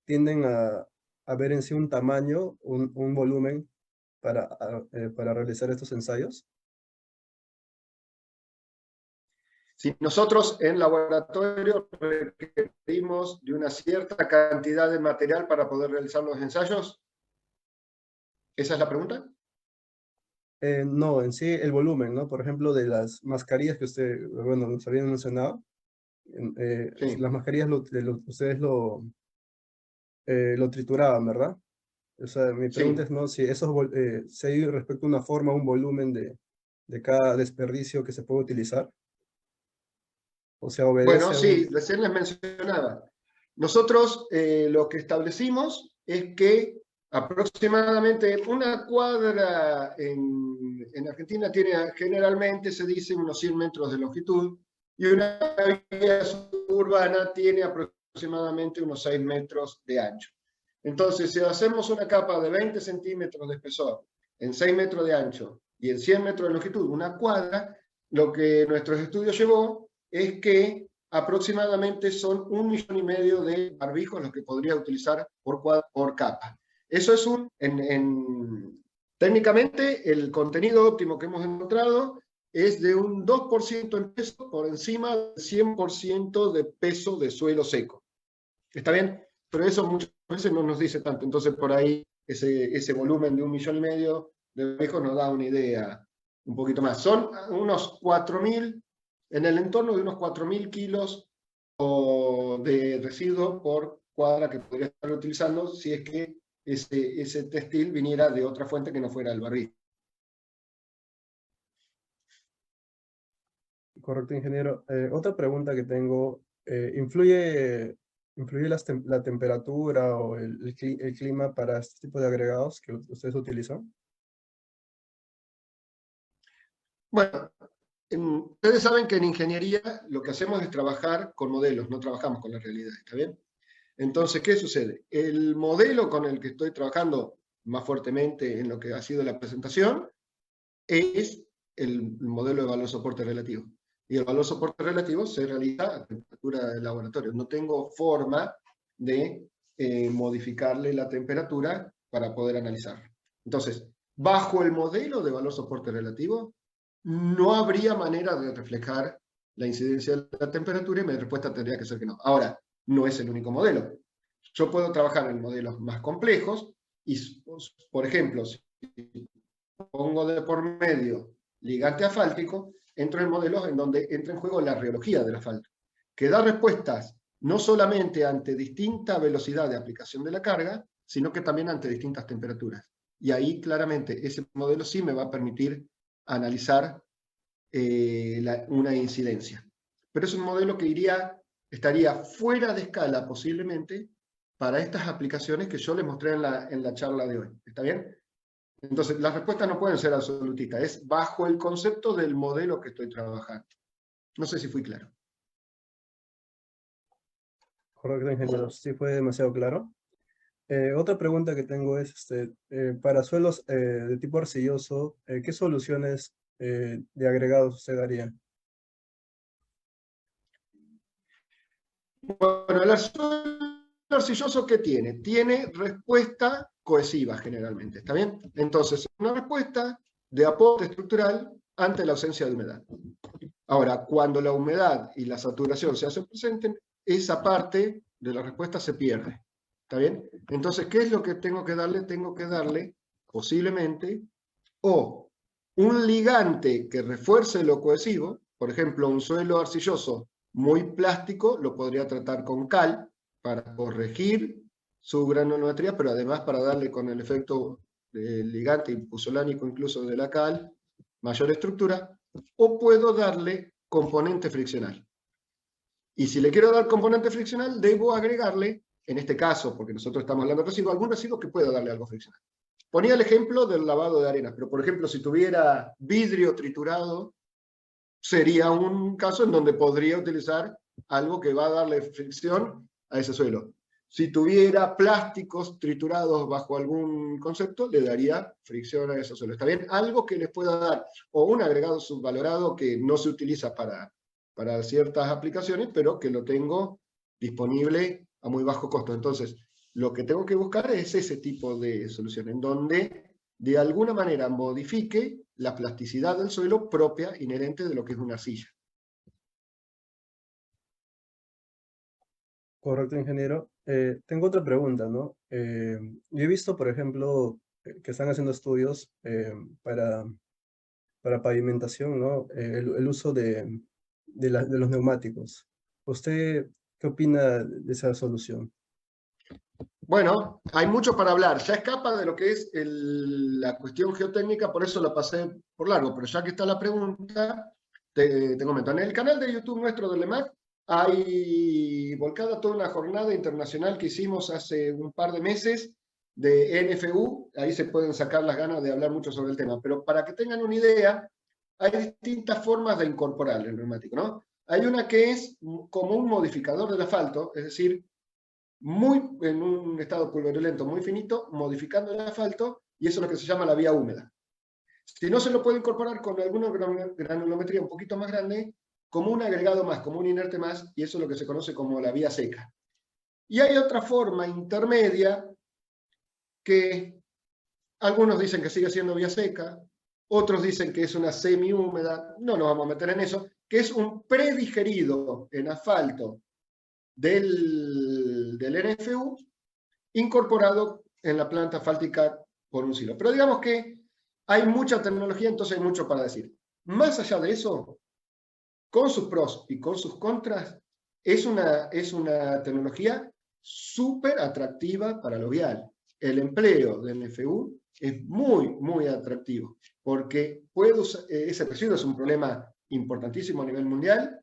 tienden a ver en sí un tamaño, un volumen para realizar estos ensayos.
Si nosotros en laboratorio requerimos de una cierta cantidad de material para poder realizar los ensayos, ¿Esa es la pregunta?
No, en sí el volumen, ¿no? Por ejemplo, de las mascarillas que usted, bueno, nos habían mencionado,
Sí.
las mascarillas ustedes lo trituraban, ¿verdad? O sea, mi pregunta
Sí.
es, ¿no? Si si hay respecto a una forma, un volumen de cada desperdicio que se puede utilizar, o sea,
Bueno,
obedece a
sí,
un...
recién les mencionaba. Nosotros lo que establecimos es que aproximadamente una cuadra en Argentina tiene generalmente, se dice, unos 100 metros de longitud y una vía suburbana tiene aproximadamente unos 6 metros de ancho. Entonces, si hacemos una capa de 20 centímetros de espesor en 6 metros de ancho y en 100 metros de longitud, una cuadra, lo que nuestros estudios llevó es que aproximadamente son 1,5 millones de barbijos los que podría utilizar por capa. Eso es técnicamente el contenido óptimo que hemos encontrado es de un 2% en peso por encima del 100% de peso de suelo seco. ¿Está bien? Pero eso muchas veces no nos dice tanto. Entonces, por ahí, ese volumen de 1,5 millones de barbijos nos da una idea un poquito más. Son unos 4.000, en el entorno de unos 4.000 kilos de residuos por cuadra que podría estar utilizando si es que ese textil viniera de otra fuente que no fuera el barril.
Correcto, ingeniero. Otra pregunta que tengo, ¿influye la temperatura o el clima para este tipo de agregados que ustedes utilizan?
Bueno, ustedes saben que en ingeniería lo que hacemos es trabajar con modelos, no trabajamos con la realidad, ¿está bien? Entonces, ¿qué sucede? El modelo con el que estoy trabajando más fuertemente en lo que ha sido la presentación es el modelo de valor soporte relativo. Y el valor soporte relativo se realiza a temperatura del laboratorio. No tengo forma de modificarle la temperatura para poder analizarlo. Entonces, bajo el modelo de valor soporte relativo, no habría manera de reflejar la incidencia de la temperatura y mi respuesta tendría que ser que no. Ahora, no es el único modelo. Yo puedo trabajar en modelos más complejos y, por ejemplo, si pongo de por medio ligante asfáltico, entro en modelos en donde entra en juego la rheología del asfalto, que da respuestas no solamente ante distinta velocidad de aplicación de la carga, sino que también ante distintas temperaturas. Y ahí claramente ese modelo sí me va a permitir analizar una incidencia. Pero es un modelo que estaría fuera de escala posiblemente para estas aplicaciones que yo les mostré en la charla de hoy. ¿Está bien? Entonces, las respuestas no pueden ser absolutistas, es bajo el concepto del modelo que estoy trabajando. No sé si fui claro.
Correcto, ingeniero. Sí fue demasiado claro. Otra pregunta que tengo es, para suelos de tipo arcilloso, ¿qué soluciones de agregados usted daría?
Bueno, el suelo arcilloso, ¿qué tiene? Tiene respuesta cohesiva generalmente, ¿está bien? Entonces, una respuesta de aporte estructural ante la ausencia de humedad. Ahora, cuando la humedad y la saturación se hacen presentes, esa parte de la respuesta se pierde. ¿Está bien? Entonces, ¿qué es lo que tengo que darle? Tengo que darle, posiblemente, o un ligante que refuerce lo cohesivo, por ejemplo, un suelo arcilloso muy plástico, lo podría tratar con cal para corregir su granulometría, pero además para darle con el efecto ligante y puzolánico incluso de la cal, mayor estructura, o puedo darle componente friccional. Y si le quiero dar componente friccional, debo agregarle, en este caso, porque nosotros estamos hablando de residuos, algún residuo que pueda darle algo friccional. Ponía el ejemplo del lavado de arena, pero por ejemplo, si tuviera vidrio triturado, sería un caso en donde podría utilizar algo que va a darle fricción a ese suelo. Si tuviera plásticos triturados bajo algún concepto, le daría fricción a ese suelo. ¿Está bien? Algo que les pueda dar, o un agregado subvalorado que no se utiliza para ciertas aplicaciones, pero que lo tengo disponible a muy bajo costo. Entonces, lo que tengo que buscar es ese tipo de solución, en donde de alguna manera modifique la plasticidad del suelo propia, inherente de lo que es una arcilla.
Correcto, ingeniero. Tengo otra pregunta, ¿no? Yo he visto, por ejemplo, que están haciendo estudios para pavimentación, ¿no? El uso de los neumáticos. ¿Usted qué opina de esa solución?
Bueno, hay mucho para hablar. Ya escapa de lo que es la cuestión geotécnica, por eso la pasé por largo. Pero ya que está la pregunta, te comento. En el canal de YouTube nuestro de LEMAC hay volcada toda una jornada internacional que hicimos hace un par de meses de NFU. Ahí se pueden sacar las ganas de hablar mucho sobre el tema. Pero para que tengan una idea, hay distintas formas de incorporar el neumático, ¿no? Hay una que es como un modificador del asfalto, es decir, en un estado pulverulento muy finito, modificando el asfalto, y eso es lo que se llama la vía húmeda. Si no, se lo puede incorporar con alguna granulometría un poquito más grande, como un agregado más, como un inerte más, y eso es lo que se conoce como la vía seca. Y hay otra forma intermedia que algunos dicen que sigue siendo vía seca, otros dicen que es una semi-húmeda, no nos vamos a meter en eso, que es un predigerido en asfalto del NFU incorporado en la planta asfáltica por un silo. Pero digamos que hay mucha tecnología, entonces hay mucho para decir. Más allá de eso, con sus pros y con sus contras, es una tecnología súper atractiva para lo vial. El empleo del NFU es muy, muy atractivo, porque ese residuo es un problema importantísimo a nivel mundial,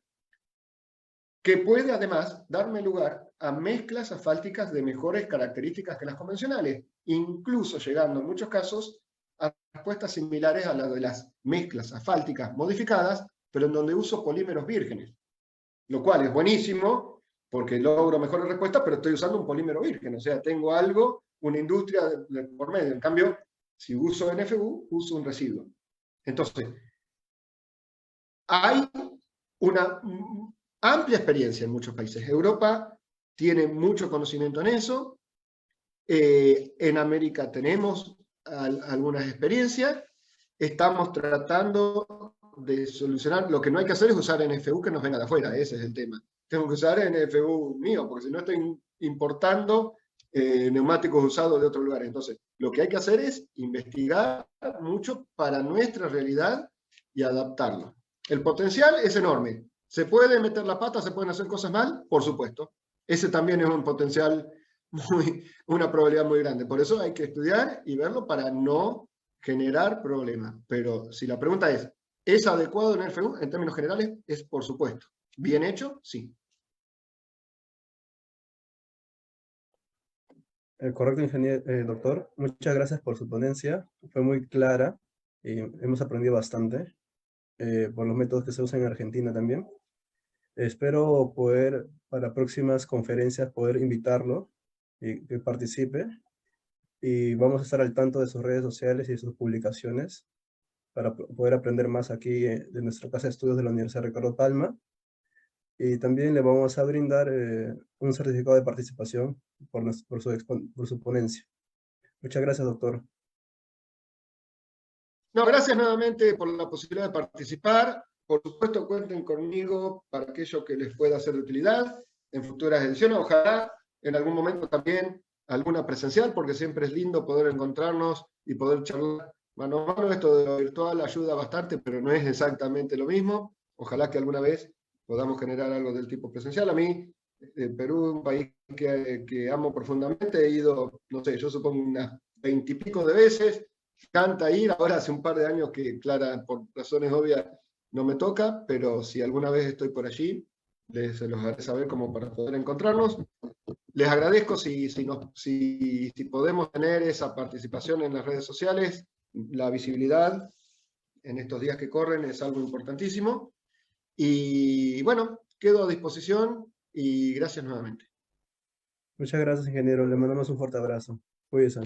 que puede además darme lugar a mezclas asfálticas de mejores características que las convencionales, incluso llegando en muchos casos a respuestas similares a las de las mezclas asfálticas modificadas, pero en donde uso polímeros vírgenes, lo cual es buenísimo porque logro mejores respuestas, pero estoy usando un polímero virgen, o sea, tengo algo, una industria por medio. En cambio, si uso NFU, uso un residuo. Entonces, hay una amplia experiencia en muchos países. Europa tiene mucho conocimiento en eso. En América tenemos algunas experiencias. Estamos tratando de solucionar. Lo que no hay que hacer es usar NFU que nos venga de afuera. Ese es el tema. Tengo que usar NFU mío, porque si no estoy importando neumáticos usados de otro lugar. Entonces, lo que hay que hacer es investigar mucho para nuestra realidad y adaptarlo. El potencial es enorme. ¿Se puede meter la pata? ¿Se pueden hacer cosas mal? Por supuesto. Ese también es un potencial, una probabilidad muy grande. Por eso hay que estudiar y verlo para no generar problemas. Pero si la pregunta ¿es adecuado en el FEU? En términos generales, es por supuesto. ¿Bien hecho? Sí.
Correcto, ingeniero, doctor. Muchas gracias por su ponencia. Fue muy clara y hemos aprendido bastante por los métodos que se usan en Argentina también. Espero poder, para próximas conferencias, poder invitarlo y que participe. Y vamos a estar al tanto de sus redes sociales y de sus publicaciones para poder aprender más aquí de nuestra casa de estudios de la Universidad Ricardo Palma. Y también le vamos a brindar un certificado de participación por su ponencia. Muchas gracias, doctor.
No, gracias nuevamente por la posibilidad de participar. Por supuesto, cuenten conmigo para aquello que les pueda ser de utilidad en futuras ediciones. Ojalá en algún momento también alguna presencial, porque siempre es lindo poder encontrarnos y poder charlar mano a mano. Esto de lo virtual ayuda bastante, pero no es exactamente lo mismo. Ojalá que alguna vez podamos generar algo del tipo presencial. A mí, Perú es un país que amo profundamente. He ido, no sé, yo supongo unas 20 y pico de veces. Canta ir, ahora hace un par de años que, Clara, por razones obvias, no me toca, pero si alguna vez estoy por allí, se los haré saber como para poder encontrarnos. Les agradezco si podemos tener esa participación en las redes sociales, la visibilidad en estos días que corren es algo importantísimo. Y bueno, quedo a disposición y gracias nuevamente.
Muchas gracias, ingeniero. Le mandamos un fuerte abrazo. Cuídense.